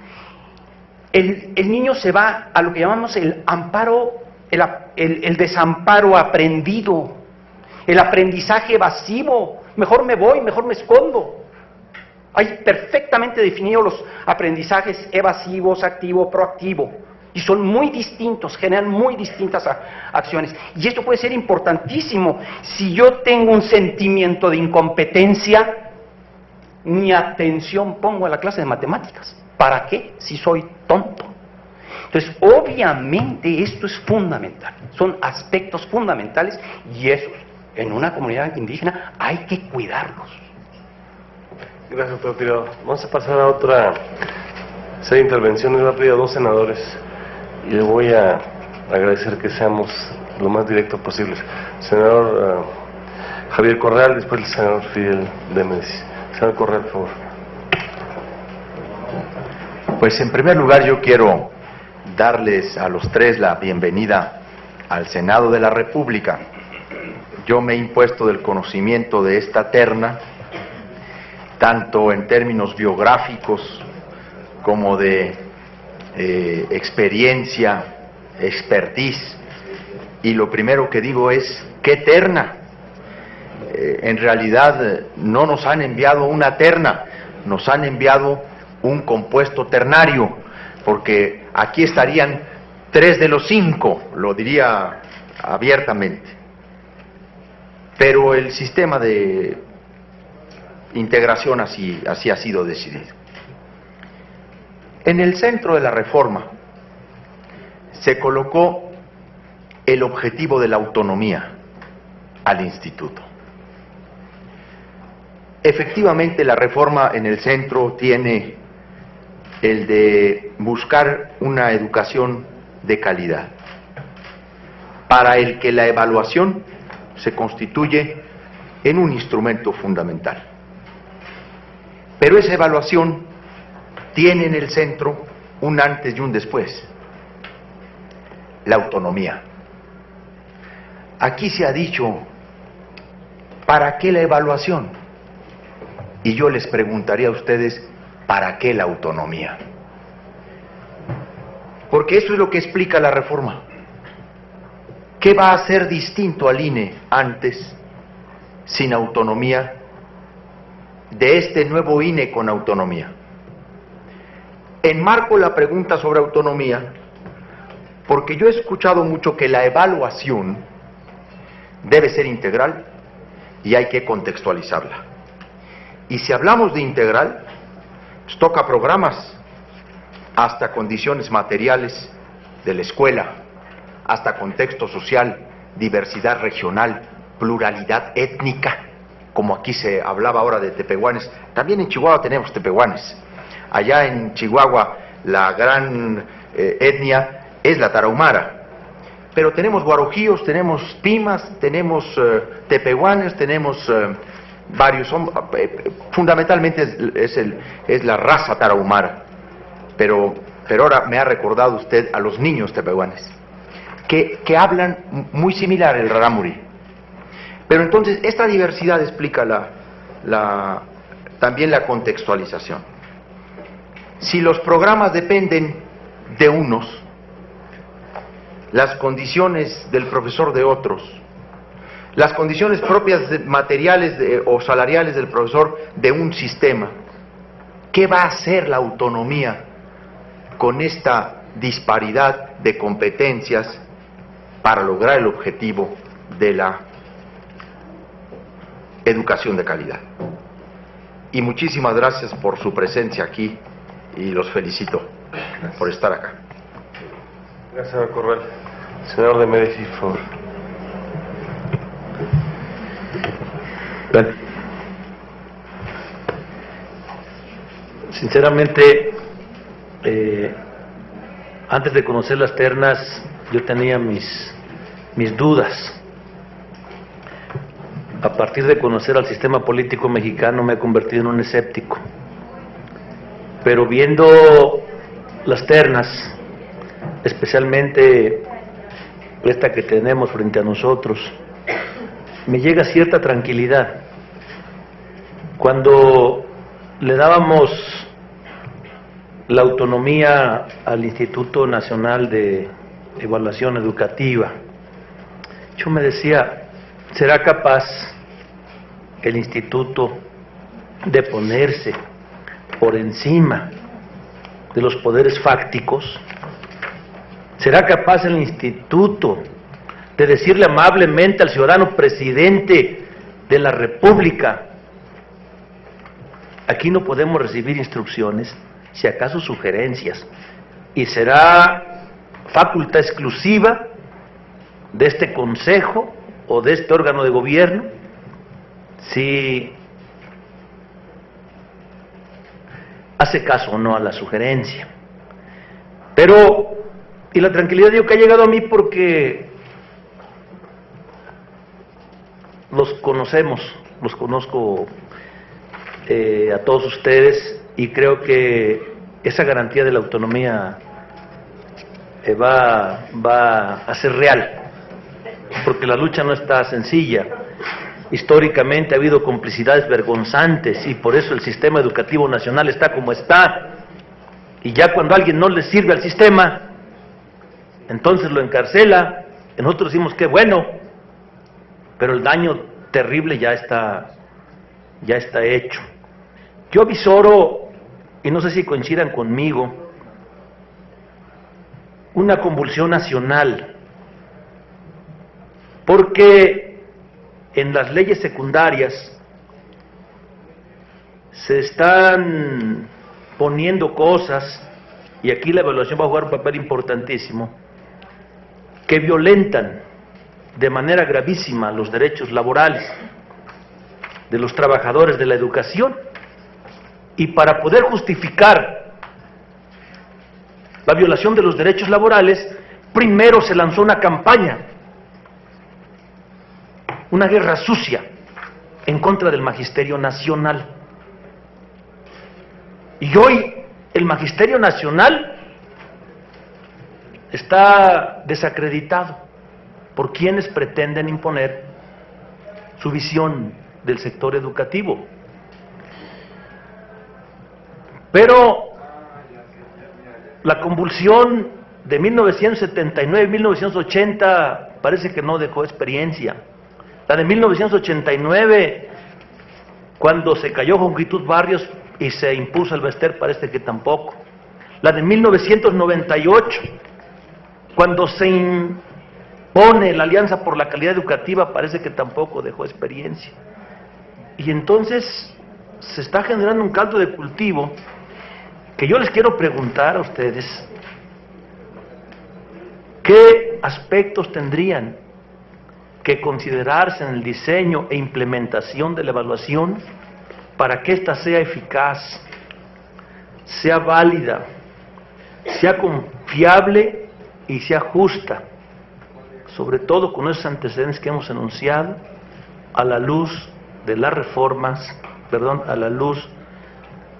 El niño se va a lo que llamamos el amparo, el desamparo aprendido, el aprendizaje evasivo, mejor me voy, mejor me escondo. Hay perfectamente definidos los aprendizajes evasivos, activo, proactivo, y son muy distintos, generan muy distintas acciones. Y esto puede ser importantísimo. Si yo tengo un sentimiento de incompetencia, mi atención pongo a la clase de matemáticas. ¿Para qué? Si soy tonto. Entonces, obviamente esto es fundamental, son aspectos fundamentales y esos, en una comunidad indígena, hay que cuidarlos. Gracias, doctor Tirado. Vamos a pasar a otra serie de intervenciones. Va a pedir a 2 senadores y le voy a agradecer que seamos lo más directos posibles. Senador Javier Corral, después el senador Fidel de Médici. Senador Corral, por favor. Pues en primer lugar yo quiero darles a los 3 la bienvenida al Senado de la República. Yo me he impuesto del conocimiento de esta terna, tanto en términos biográficos como de experiencia, expertise, y lo primero que digo es, ¿qué terna? En realidad no nos han enviado una terna, nos han enviado un compuesto ternario, porque aquí estarían 3 de los 5, lo diría abiertamente. Pero el sistema de integración así ha sido decidido. En el centro de la reforma se colocó el objetivo de la autonomía al instituto. Efectivamente, la reforma en el centro tiene el de buscar una educación de calidad, para el que la evaluación se constituye en un instrumento fundamental. Pero esa evaluación tiene en el centro un antes y un después, la autonomía. Aquí se ha dicho, ¿para qué la evaluación? Y yo les preguntaría a ustedes, ¿para qué la autonomía? Porque eso es lo que explica la reforma. ¿Qué va a hacer distinto al INE antes, sin autonomía, de este nuevo INE con autonomía? Enmarco la pregunta sobre autonomía porque yo he escuchado mucho que la evaluación debe ser integral y hay que contextualizarla. Y si hablamos de integral, pues toca programas hasta condiciones materiales de la escuela, hasta contexto social, diversidad regional, pluralidad étnica, como aquí se hablaba ahora de tepehuanes. También en Chihuahua tenemos tepehuanes. Allá en Chihuahua la gran etnia es la tarahumara. Pero tenemos guarojíos, tenemos pimas, tenemos tepehuanes, tenemos varios, fundamentalmente es la raza tarahumara. Pero ahora me ha recordado usted a los niños tepehuanes, que hablan muy similar el rarámuri. Pero entonces esta diversidad explica también la contextualización. Si los programas dependen de unos, las condiciones del profesor de otros, las condiciones propias materiales o salariales del profesor de un sistema, ¿qué va a hacer la autonomía con esta disparidad de competencias para lograr el objetivo de la educación de calidad? Y muchísimas gracias por su presencia aquí y los felicito por estar acá. Gracias, señor Corral. Senador de Médici, por favor. Bueno, sinceramente, antes de conocer las ternas, yo tenía mis dudas. A partir de conocer al sistema político mexicano me he convertido en un escéptico. Pero viendo las ternas, especialmente esta que tenemos frente a nosotros, me llega cierta tranquilidad. Cuando le dábamos la autonomía al Instituto Nacional de Evaluación Educativa, yo me decía, ¿será capaz el instituto de ponerse por encima de los poderes fácticos? ¿Será capaz el instituto de decirle amablemente al ciudadano presidente de la República, aquí no podemos recibir instrucciones, si acaso sugerencias, y será facultad exclusiva de este consejo o de este órgano de gobierno si hace caso o no a la sugerencia. Pero, y la tranquilidad digo que ha llegado a mí porque los conozco a todos ustedes, y creo que esa garantía de la autonomía va a ser real, porque la lucha no está sencilla. Históricamente ha habido complicidades vergonzantes y por eso el sistema educativo nacional está como está, y ya cuando alguien no le sirve al sistema, entonces lo encarcela. Nosotros decimos que bueno, pero el daño terrible ya está hecho. Yo avisoro, y no sé si coincidan conmigo, una convulsión nacional, porque en las leyes secundarias se están poniendo cosas, y aquí la evaluación va a jugar un papel importantísimo, que violentan de manera gravísima los derechos laborales de los trabajadores de la educación. Y para poder justificar la violación de los derechos laborales, primero se lanzó una campaña, una guerra sucia en contra del Magisterio Nacional. Y hoy el Magisterio Nacional está desacreditado por quienes pretenden imponer su visión del sector educativo. Pero la convulsión de 1979 y 1980 parece que no dejó experiencia. La de 1989, cuando se cayó Jongitud Barrios y se impuso el Bester, parece que tampoco. La de 1998, cuando se impone la Alianza por la Calidad Educativa, parece que tampoco dejó experiencia. Y entonces se está generando un caldo de cultivo que yo les quiero preguntar a ustedes: ¿qué aspectos tendrían que considerarse en el diseño e implementación de la evaluación para que ésta sea eficaz, sea válida, sea confiable y sea justa, sobre todo con esos antecedentes que hemos enunciado, a la luz de las reformas, a la luz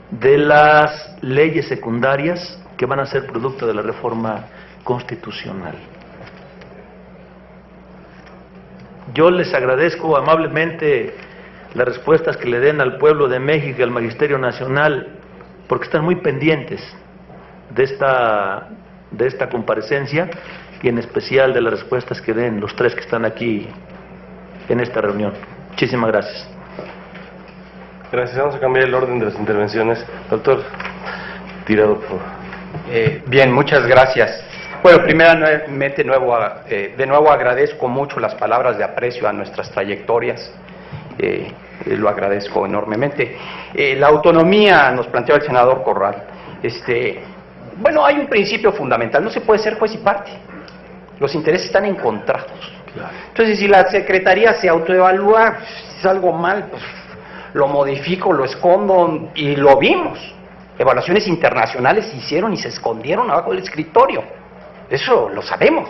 de las leyes secundarias que van a ser producto de la reforma constitucional? Yo les agradezco amablemente las respuestas que le den al pueblo de México y al Magisterio Nacional, porque están muy pendientes de esta comparecencia, y en especial de las respuestas que den los tres que están aquí en esta reunión. Muchísimas gracias. Gracias. Vamos a cambiar el orden de las intervenciones. Doctor Tirado, por favor. Bien, muchas gracias. Bueno, primeramente de nuevo agradezco mucho las palabras de aprecio a nuestras trayectorias. Lo agradezco enormemente. La autonomía, nos planteó el senador Corral. Bueno, hay un principio fundamental: no se puede ser juez y parte. Los intereses están encontrados. Claro. Entonces, si la Secretaría se autoevalúa, si es algo mal, pues lo modifico, lo escondo, y lo vimos. Evaluaciones internacionales se hicieron y se escondieron abajo del escritorio. Eso lo sabemos.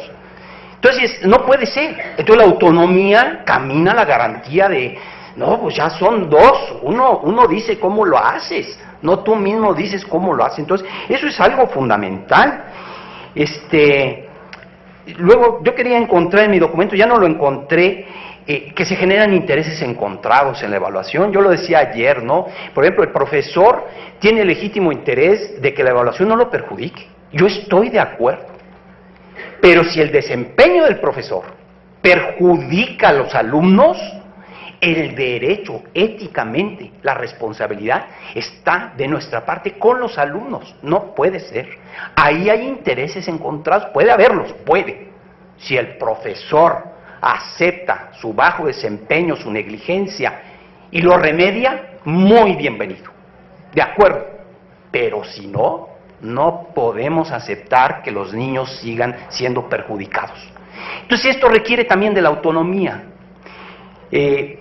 Entonces, no puede ser. Entonces, la autonomía camina la garantía de, no, pues ya son dos. Uno dice cómo lo haces, no tú mismo dices cómo lo haces. Entonces, eso es algo fundamental. Luego, yo quería encontrar en mi documento, ya no lo encontré, que se generan intereses encontrados en la evaluación. Yo lo decía ayer, ¿no? Por ejemplo, el profesor tiene legítimo interés de que la evaluación no lo perjudique. Yo estoy de acuerdo. Pero si el desempeño del profesor perjudica a los alumnos, el derecho, éticamente, la responsabilidad está de nuestra parte con los alumnos. No puede ser. Ahí hay intereses encontrados, puede haberlos, puede. Si el profesor acepta su bajo desempeño, su negligencia y lo remedia, muy bienvenido. De acuerdo. pero si no, no podemos aceptar que los niños sigan siendo perjudicados. Entonces esto requiere también de la autonomía.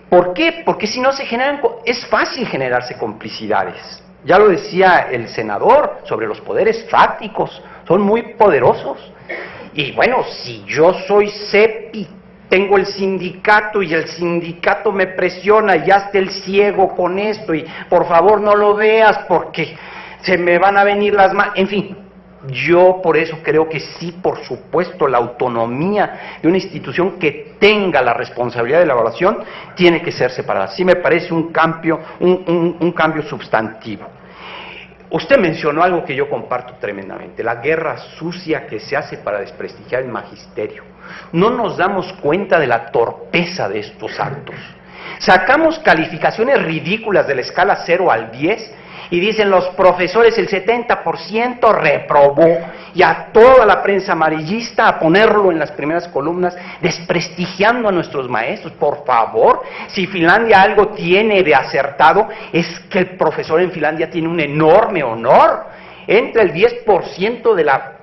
¿Por qué? Porque si no se generan, es fácil generarse complicidades. Ya lo decía el senador sobre los poderes fácticos, son muy poderosos. Y bueno, si yo soy CEPI, tengo el sindicato y el sindicato me presiona y hazte el ciego con esto y por favor no lo veas porque se me van a venir las manos, en fin. Yo por eso creo que sí, por supuesto, la autonomía de una institución que tenga la responsabilidad de la evaluación tiene que ser separada. Sí me parece un cambio sustantivo. Usted mencionó algo que yo comparto tremendamente, la guerra sucia que se hace para desprestigiar el magisterio. No nos damos cuenta de la torpeza de estos actos. Sacamos calificaciones ridículas de la escala 0 al 10 y dicen los profesores el 70% reprobó, y a toda la prensa amarillista a ponerlo en las primeras columnas, desprestigiando a nuestros maestros. Por favor, si Finlandia algo tiene de acertado, es que el profesor en Finlandia tiene un enorme honor. Entra el 10%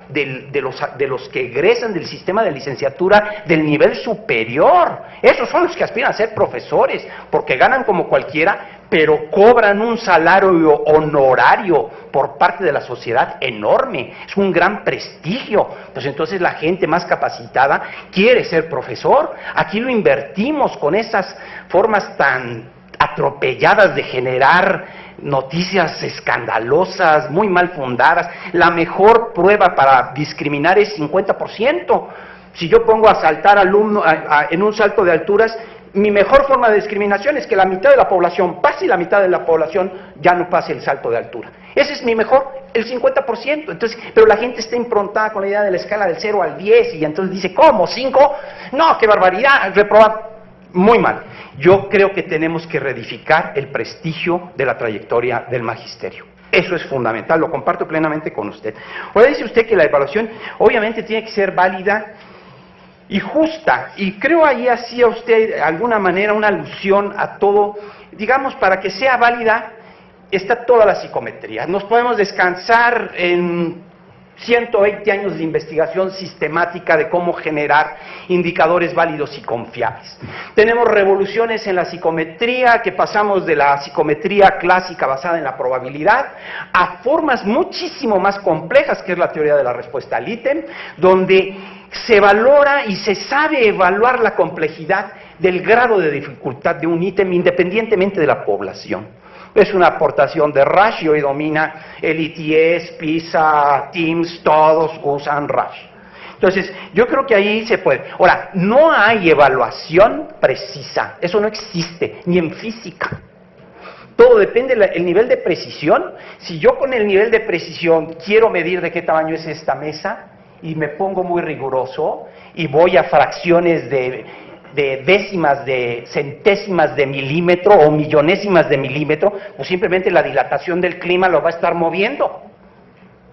de los que egresan del sistema de licenciatura del nivel superior. Esos son los que aspiran a ser profesores, porque ganan como cualquiera, pero cobran un salario honorario por parte de la sociedad enorme. Es un gran prestigio. Pues entonces la gente más capacitada quiere ser profesor. Aquí lo invertimos con esas formas tan atropelladas de generar noticias escandalosas, muy mal fundadas. La mejor prueba para discriminar es 50%. Si yo pongo a saltar alumnos en un salto de alturas, mi mejor forma de discriminación es que la mitad de la población pase y la mitad de la población ya no pase el salto de altura. Ese es mi mejor, el 50%. Entonces, pero la gente está improntada con la idea de la escala del 0 al 10 y entonces dice, ¿cómo? ¿5? No, qué barbaridad, reprobar. Muy mal. Yo creo que tenemos que reedificar el prestigio de la trayectoria del magisterio. Eso es fundamental, lo comparto plenamente con usted. Ahora dice usted que la evaluación obviamente tiene que ser válida y justa, y creo ahí hacía usted de alguna manera una alusión a todo, digamos, para que sea válida está toda la psicometría. Nos podemos descansar en 120 años de investigación sistemática de cómo generar indicadores válidos y confiables. Tenemos revoluciones en la psicometría, que pasamos de la psicometría clásica basada en la probabilidad a formas muchísimo más complejas, que es la teoría de la respuesta al ítem, donde se valora y se sabe evaluar la complejidad del grado de dificultad de un ítem independientemente de la población. Es una aportación de Rasch y hoy domina el ITS, PISA, TIMSS, todos usan Rasch. Entonces, yo creo que ahí se puede. Ahora, no hay evaluación precisa, eso no existe, ni en física. Todo depende del nivel de precisión. Si yo con el nivel de precisión quiero medir de qué tamaño es esta mesa, y me pongo muy riguroso, y voy a fracciones de décimas, de centésimas de milímetro o millonésimas de milímetro, pues simplemente la dilatación del clima lo va a estar moviendo.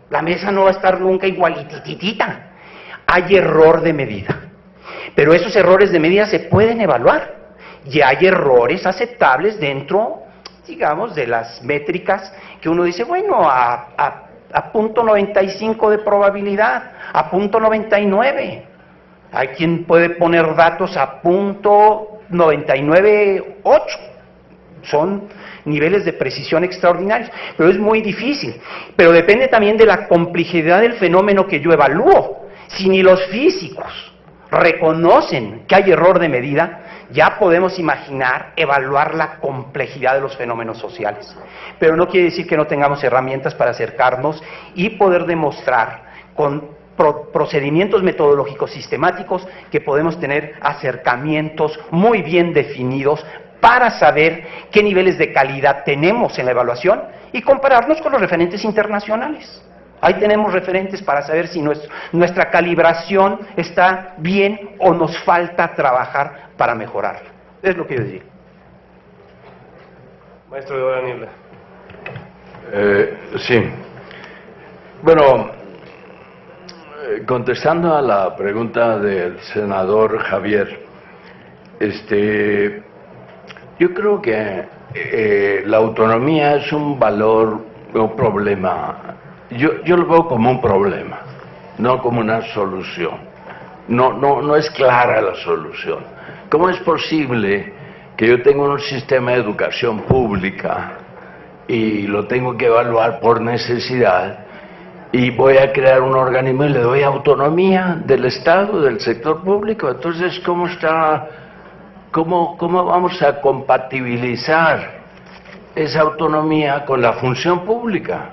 La mesa no va a estar nunca igualititita. Hay error de medida. Pero esos errores de medida se pueden evaluar. Y hay errores aceptables dentro, digamos, de las métricas que uno dice, bueno, a .95 de probabilidad, a .99. Hay quien puede poner datos a .998. Son niveles de precisión extraordinarios, pero es muy difícil. Pero depende también de la complejidad del fenómeno que yo evalúo. Si ni los físicos reconocen que hay error de medida, ya podemos imaginar evaluar la complejidad de los fenómenos sociales. Pero no quiere decir que no tengamos herramientas para acercarnos y poder demostrar con procedimientos metodológicos sistemáticos que podemos tener acercamientos muy bien definidos para saber qué niveles de calidad tenemos en la evaluación y compararnos con los referentes internacionales. Ahí tenemos referentes para saber si nuestra calibración está bien o nos falta trabajar para mejorarla. Es lo que yo diría. Maestro de Niebla. Sí. Bueno, contestando a la pregunta del senador Javier, yo creo que la autonomía es un valor un problema, yo lo veo como un problema, no como una solución. No es clara la solución. ¿Cómo es posible que yo tenga un sistema de educación pública y lo tengo que evaluar por necesidad y voy a crear un organismo y le doy autonomía del Estado, del sector público? Entonces, ¿cómo vamos a compatibilizar esa autonomía con la función pública?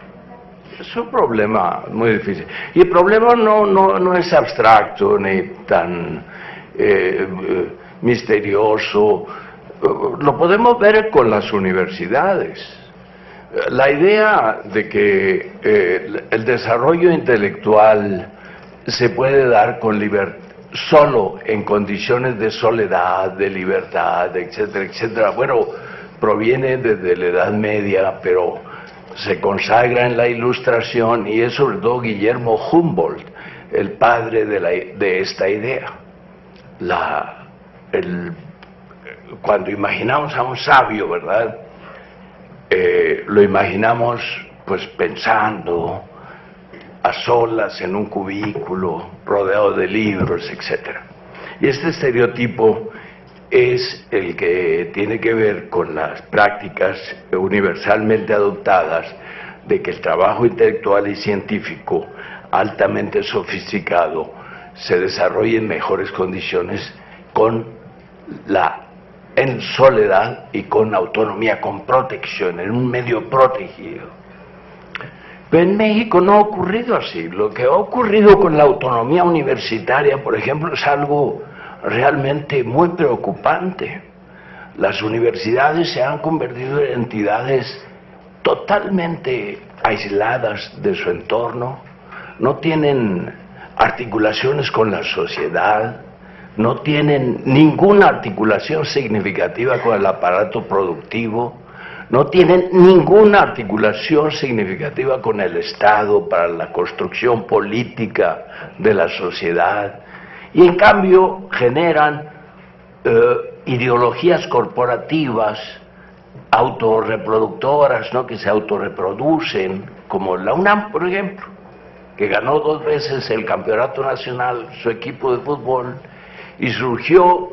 Es un problema muy difícil. Y el problema no es abstracto ni tan misterioso. Lo podemos ver con las universidades. La idea de que el desarrollo intelectual se puede dar con solo en condiciones de soledad, de libertad, etcétera, etcétera, bueno, proviene desde la Edad Media, pero se consagra en la Ilustración, y es sobre todo Guillermo Humboldt el padre de esta idea. Cuando imaginamos a un sabio, ¿verdad?, lo imaginamos pues pensando a solas en un cubículo, rodeado de libros, etcétera. Y este estereotipo es el que tiene que ver con las prácticas universalmente adoptadas de que el trabajo intelectual y científico altamente sofisticado se desarrolle en mejores condiciones en soledad y con autonomía, con protección, en un medio protegido. Pero en México no ha ocurrido así. Lo que ha ocurrido con la autonomía universitaria, por ejemplo, es algo realmente muy preocupante. Las universidades se han convertido en entidades totalmente aisladas de su entorno, no tienen articulaciones con la sociedad, no tienen ninguna articulación significativa con el aparato productivo, no tienen ninguna articulación significativa con el Estado para la construcción política de la sociedad, y en cambio generan ideologías corporativas autorreproductoras, ¿no?, que se autorreproducen, como la UNAM, por ejemplo, que ganó 2 veces el campeonato nacional, su equipo de fútbol, y surgió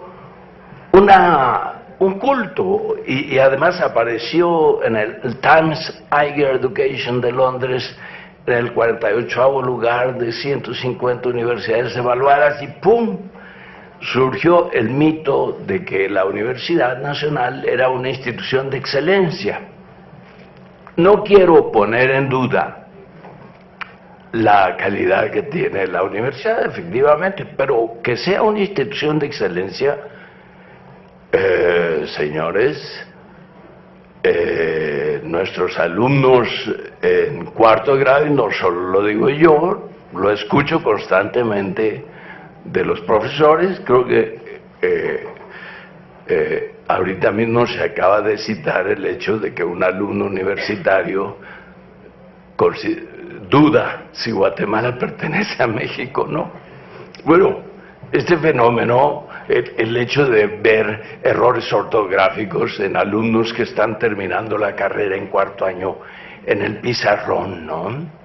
un culto, y además apareció en el Times Higher Education de Londres en el 48º lugar de 150 universidades evaluadas, y ¡pum!, surgió el mito de que la Universidad Nacional era una institución de excelencia. No quiero poner en duda la calidad que tiene la universidad, efectivamente, pero que sea una institución de excelencia, señores, nuestros alumnos en 4º grado, y no solo lo digo yo, lo escucho constantemente de los profesores. Creo que ahorita mismo se acaba de citar el hecho de que un alumno universitario duda si Guatemala pertenece a México o no. Bueno, este fenómeno, el hecho de ver errores ortográficos en alumnos que están terminando la carrera en 4º año en el pizarrón, ¿no?,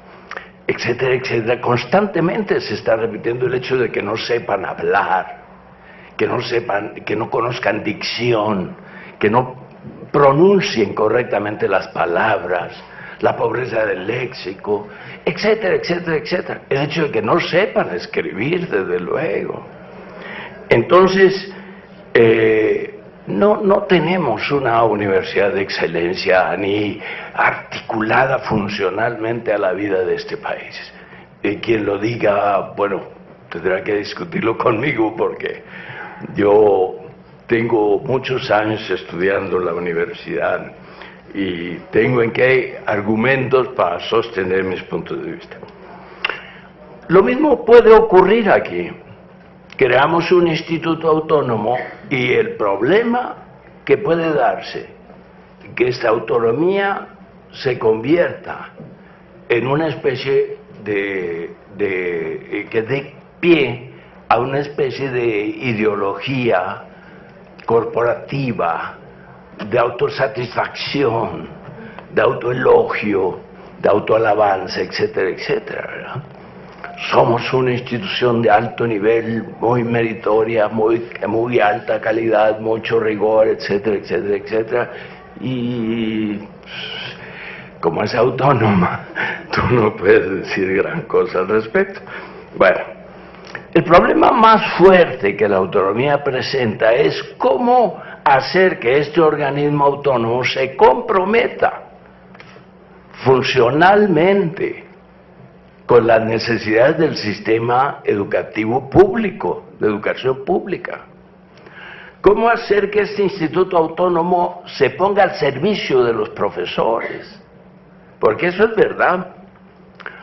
etcétera, etcétera, constantemente se está repitiendo el hecho de que no sepan hablar, que no conozcan dicción, que no pronuncien correctamente las palabras, la pobreza del léxico, etcétera, etcétera, etcétera. El hecho de que no sepan escribir, desde luego. Entonces, no tenemos una universidad de excelencia ni articulada funcionalmente a la vida de este país. Y quien lo diga, bueno, tendrá que discutirlo conmigo, porque yo tengo muchos años estudiando en la universidad y tengo en qué argumentos para sostener mis puntos de vista. Lo mismo puede ocurrir aquí. Creamos un instituto autónomo y el problema que puede darse, que esta autonomía se convierta en una especie que dé pie a una especie de ideología corporativa, de autosatisfacción, de autoelogio, de autoalabanza, etcétera, etcétera, ¿verdad? Somos una institución de alto nivel, muy meritoria, muy alta calidad, mucho rigor, etcétera, etcétera, etcétera. Y como es autónoma, tú no puedes decir gran cosa al respecto. Bueno, el problema más fuerte que la autonomía presenta es cómo hacer que este organismo autónomo se comprometa funcionalmente con las necesidades del sistema educativo público, de educación pública. ¿Cómo hacer que este instituto autónomo se ponga al servicio de los profesores? Porque eso es verdad.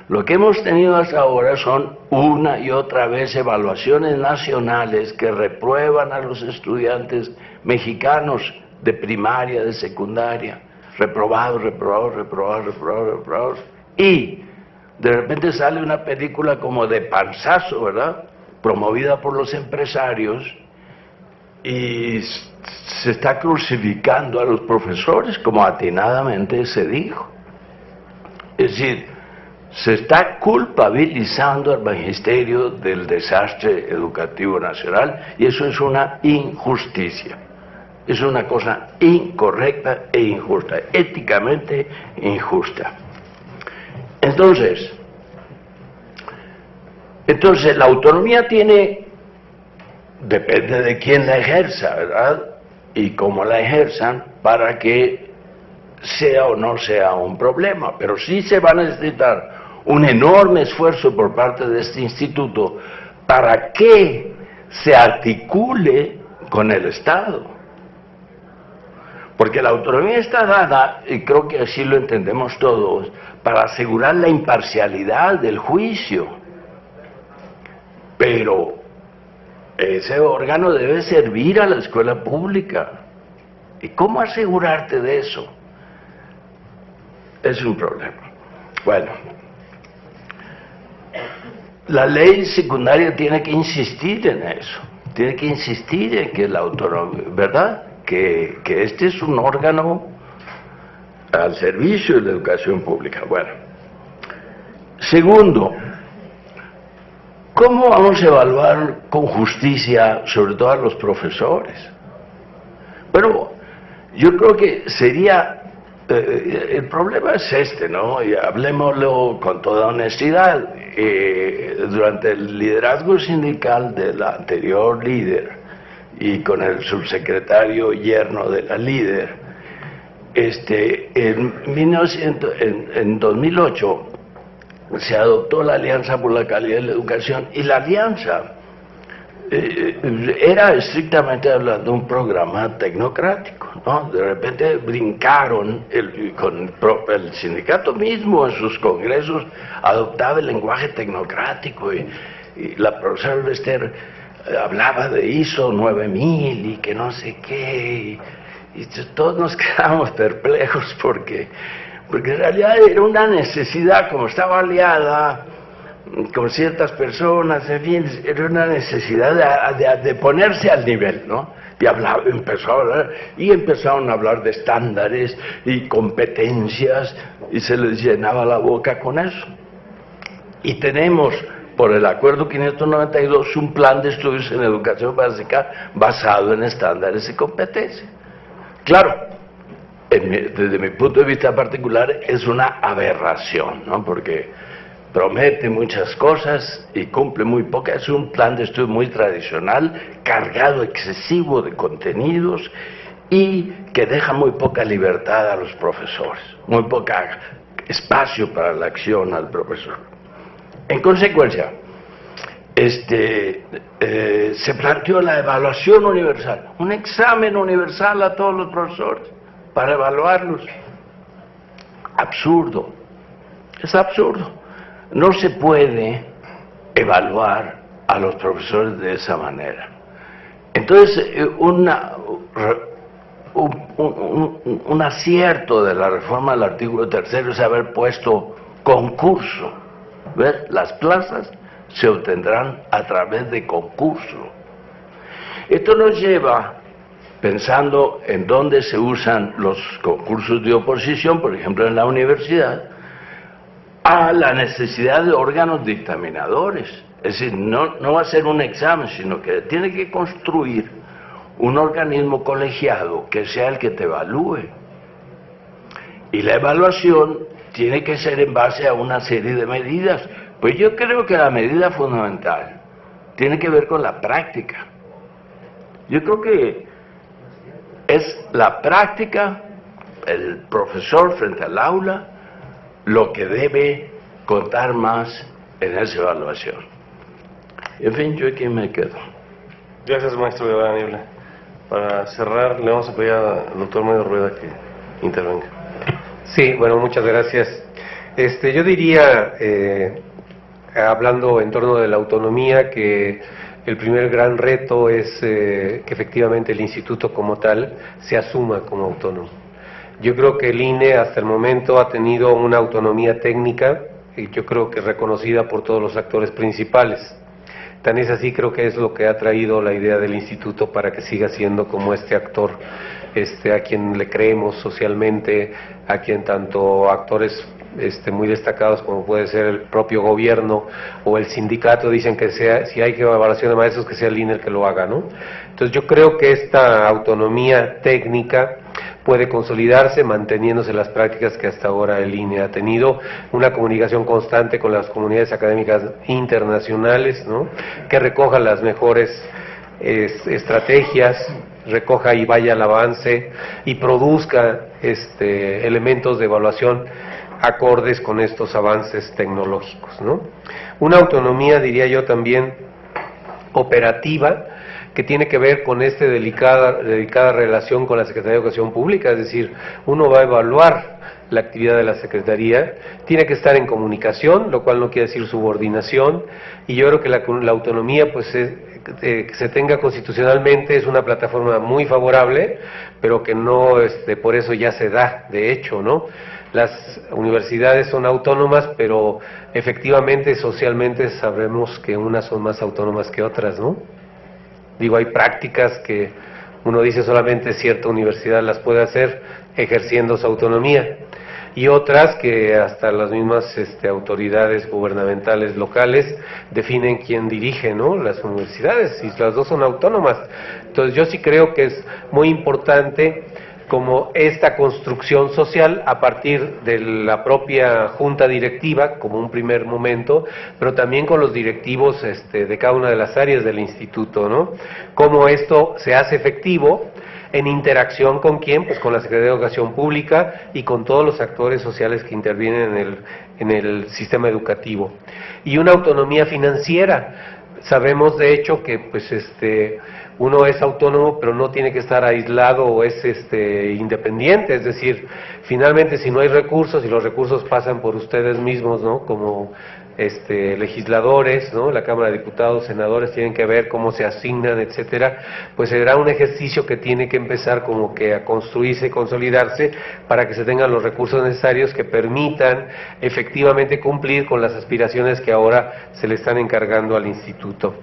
Lo que hemos tenido hasta ahora son una y otra vez evaluaciones nacionales que reprueban a los estudiantes mexicanos de primaria, de secundaria, reprobados, reprobados, reprobados, reprobados, reprobados, y de repente sale una película como de panzazo, ¿verdad?, promovida por los empresarios, y se está crucificando a los profesores, como atinadamente se dijo. Es decir, se está culpabilizando al magisterio del desastre educativo nacional, y eso es una injusticia. Es una cosa incorrecta e injusta, éticamente injusta. Entonces, la autonomía depende de quién la ejerza, ¿verdad? Y cómo la ejerzan para que sea o no sea un problema. Pero sí se va a necesitar un enorme esfuerzo por parte de este instituto para que se articule con el Estado. Porque la autonomía está dada, y creo que así lo entendemos todos, para asegurar la imparcialidad del juicio. Pero ese órgano debe servir a la escuela pública. ¿Y cómo asegurarte de eso? Es un problema. Bueno, la ley secundaria tiene que insistir en eso. Tiene que insistir en que la autonomía, ¿verdad?, que este es un órgano al servicio de la educación pública. Bueno, segundo, ¿cómo vamos a evaluar con justicia, sobre todo a los profesores? Bueno, yo creo que sería, el problema es este, ¿no? Y hablemoslo con toda honestidad. Durante el liderazgo sindical de la anterior líder, y con el subsecretario yerno de la líder, en 2008 se adoptó la Alianza por la Calidad de la Educación, y la alianza era estrictamente hablando un programa tecnocrático, ¿no? De repente brincaron, el sindicato mismo en sus congresos adoptaba el lenguaje tecnocrático, y la profesora Bester hablaba de ISO 9000 y que no sé qué, y todos nos quedamos perplejos porque en realidad era una necesidad, como estaba aliada con ciertas personas, en fin, era una necesidad de ponerse al nivel, ¿no? Y empezaron a hablar de estándares y competencias, y se les llenaba la boca con eso. Y tenemos, por el Acuerdo 592, un plan de estudios en educación básica basado en estándares y competencia. Claro, desde mi punto de vista particular es una aberración, ¿no? Porque promete muchas cosas y cumple muy pocas. Es un plan de estudio muy tradicional, cargado excesivo de contenidos y que deja muy poca libertad a los profesores, muy poco espacio para la acción al profesor. En consecuencia, se planteó la evaluación universal, un examen universal a todos los profesores para evaluarlos. Absurdo, es absurdo. No se puede evaluar a los profesores de esa manera. Entonces, un acierto de la reforma del artículo 3 es haber puesto concurso. ¿Ves? Las plazas se obtendrán a través de concurso. Esto nos lleva, pensando en dónde se usan los concursos de oposición, por ejemplo en la universidad, a la necesidad de órganos dictaminadores. Es decir, no va a ser un examen, sino que tiene que construir un organismo colegiado que sea el que te evalúe. Y la evaluación tiene que ser en base a una serie de medidas. Pues yo creo que la medida fundamental tiene que ver con la práctica. Yo creo que es la práctica, el profesor frente al aula, lo que debe contar más en esa evaluación. En fin, yo aquí me quedo. Gracias, maestro Guevara Niebla. Para cerrar, le vamos a pedir al doctor Mario Rueda que intervenga. Sí, bueno, muchas gracias. Yo diría, hablando en torno de la autonomía, que el primer gran reto es que efectivamente el instituto como tal se asuma como autónomo. Yo creo que el INE hasta el momento ha tenido una autonomía técnica, y yo creo que reconocida por todos los actores principales. Tan es así, creo que es lo que ha traído la idea del instituto para que siga siendo como este actor, a quien le creemos socialmente, a quien tanto actores muy destacados como puede ser el propio gobierno o el sindicato dicen que sea, si hay que evaluación de maestros, que sea el INE el que lo haga, ¿no? Entonces yo creo que esta autonomía técnica puede consolidarse manteniéndose las prácticas que hasta ahora el INE ha tenido, una comunicación constante con las comunidades académicas internacionales, ¿no?, que recoja las mejores estrategias, recoja y vaya al avance y produzca elementos de evaluación acordes con estos avances tecnológicos, ¿no? Una autonomía, diría yo también, operativa, que tiene que ver con delicada relación con la Secretaría de Educación Pública, es decir, uno va a evaluar la actividad de la Secretaría, tiene que estar en comunicación, lo cual no quiere decir subordinación, y yo creo que la autonomía, pues, que se tenga constitucionalmente es una plataforma muy favorable, pero que no por eso ya se da, de hecho, ¿no? Las universidades son autónomas, pero efectivamente, socialmente, sabemos que unas son más autónomas que otras, ¿no? Digo, hay prácticas que uno dice solamente cierta universidad las puede hacer ejerciendo su autonomía, y otras que hasta las mismas autoridades gubernamentales locales definen quién dirige, ¿no?, las universidades, y las dos son autónomas. Entonces yo sí creo que es muy importante como esta construcción social a partir de la propia junta directiva como un primer momento, pero también con los directivos de cada una de las áreas del instituto, ¿no? Cómo esto se hace efectivo en interacción con quién, pues con la Secretaría de Educación Pública y con todos los actores sociales que intervienen en el sistema educativo. Y una autonomía financiera. Sabemos de hecho que pues uno es autónomo, pero no tiene que estar aislado o es independiente, es decir, finalmente si no hay recursos, y los recursos pasan por ustedes mismos, ¿no?, como legisladores, ¿no?, la Cámara de Diputados, senadores, tienen que ver cómo se asignan, etcétera, pues será un ejercicio que tiene que empezar como que a construirse y consolidarse para que se tengan los recursos necesarios que permitan efectivamente cumplir con las aspiraciones que ahora se le están encargando al instituto.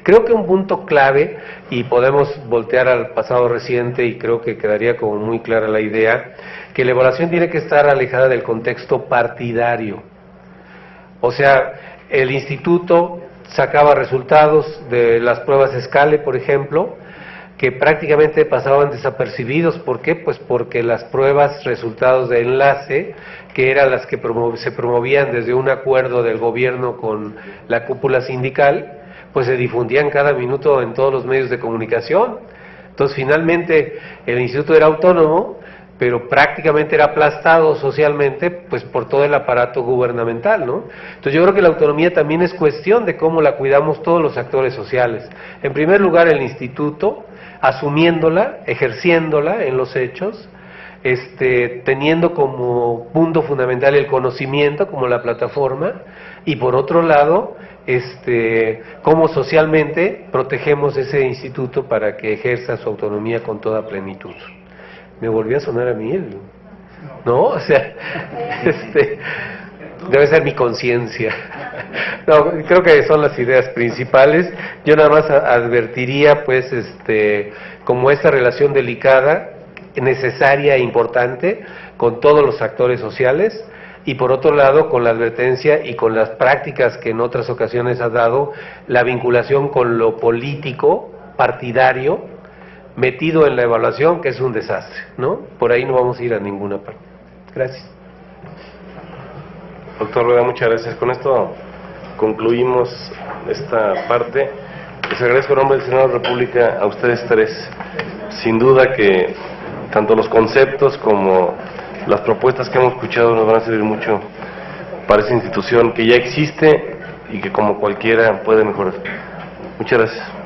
Creo que un punto clave, y podemos voltear al pasado reciente y creo que quedaría como muy clara la idea, que la evaluación tiene que estar alejada del contexto partidario. O sea, el instituto sacaba resultados de las pruebas Scale, por ejemplo, que prácticamente pasaban desapercibidos. ¿Por qué? Pues porque las pruebas, resultados de enlace, que eran las que se promovían desde un acuerdo del gobierno con la cúpula sindical, pues se difundían cada minuto en todos los medios de comunicación. Entonces, finalmente, el instituto era autónomo, pero prácticamente era aplastado socialmente pues por todo el aparato gubernamental, ¿no? Entonces yo creo que la autonomía también es cuestión de cómo la cuidamos todos los actores sociales. En primer lugar, el instituto, asumiéndola, ejerciéndola en los hechos, teniendo como punto fundamental el conocimiento como la plataforma, y por otro lado, cómo socialmente protegemos ese instituto para que ejerza su autonomía con toda plenitud. Me volvió a sonar a mí, ¿no? O sea, debe ser mi conciencia. No, creo que son las ideas principales. Yo nada más advertiría, pues, como esta relación delicada, necesaria e importante con todos los actores sociales, y por otro lado, con la advertencia y con las prácticas que en otras ocasiones has dado, la vinculación con lo político, partidario, metido en la evaluación, que es un desastre, ¿no? Por ahí no vamos a ir a ninguna parte. Gracias. Doctor Rueda, muchas gracias. Con esto concluimos esta parte. Les agradezco en nombre del Senado de la República a ustedes tres. Sin duda que tanto los conceptos como las propuestas que hemos escuchado nos van a servir mucho para esa institución que ya existe y que como cualquiera puede mejorar. Muchas gracias.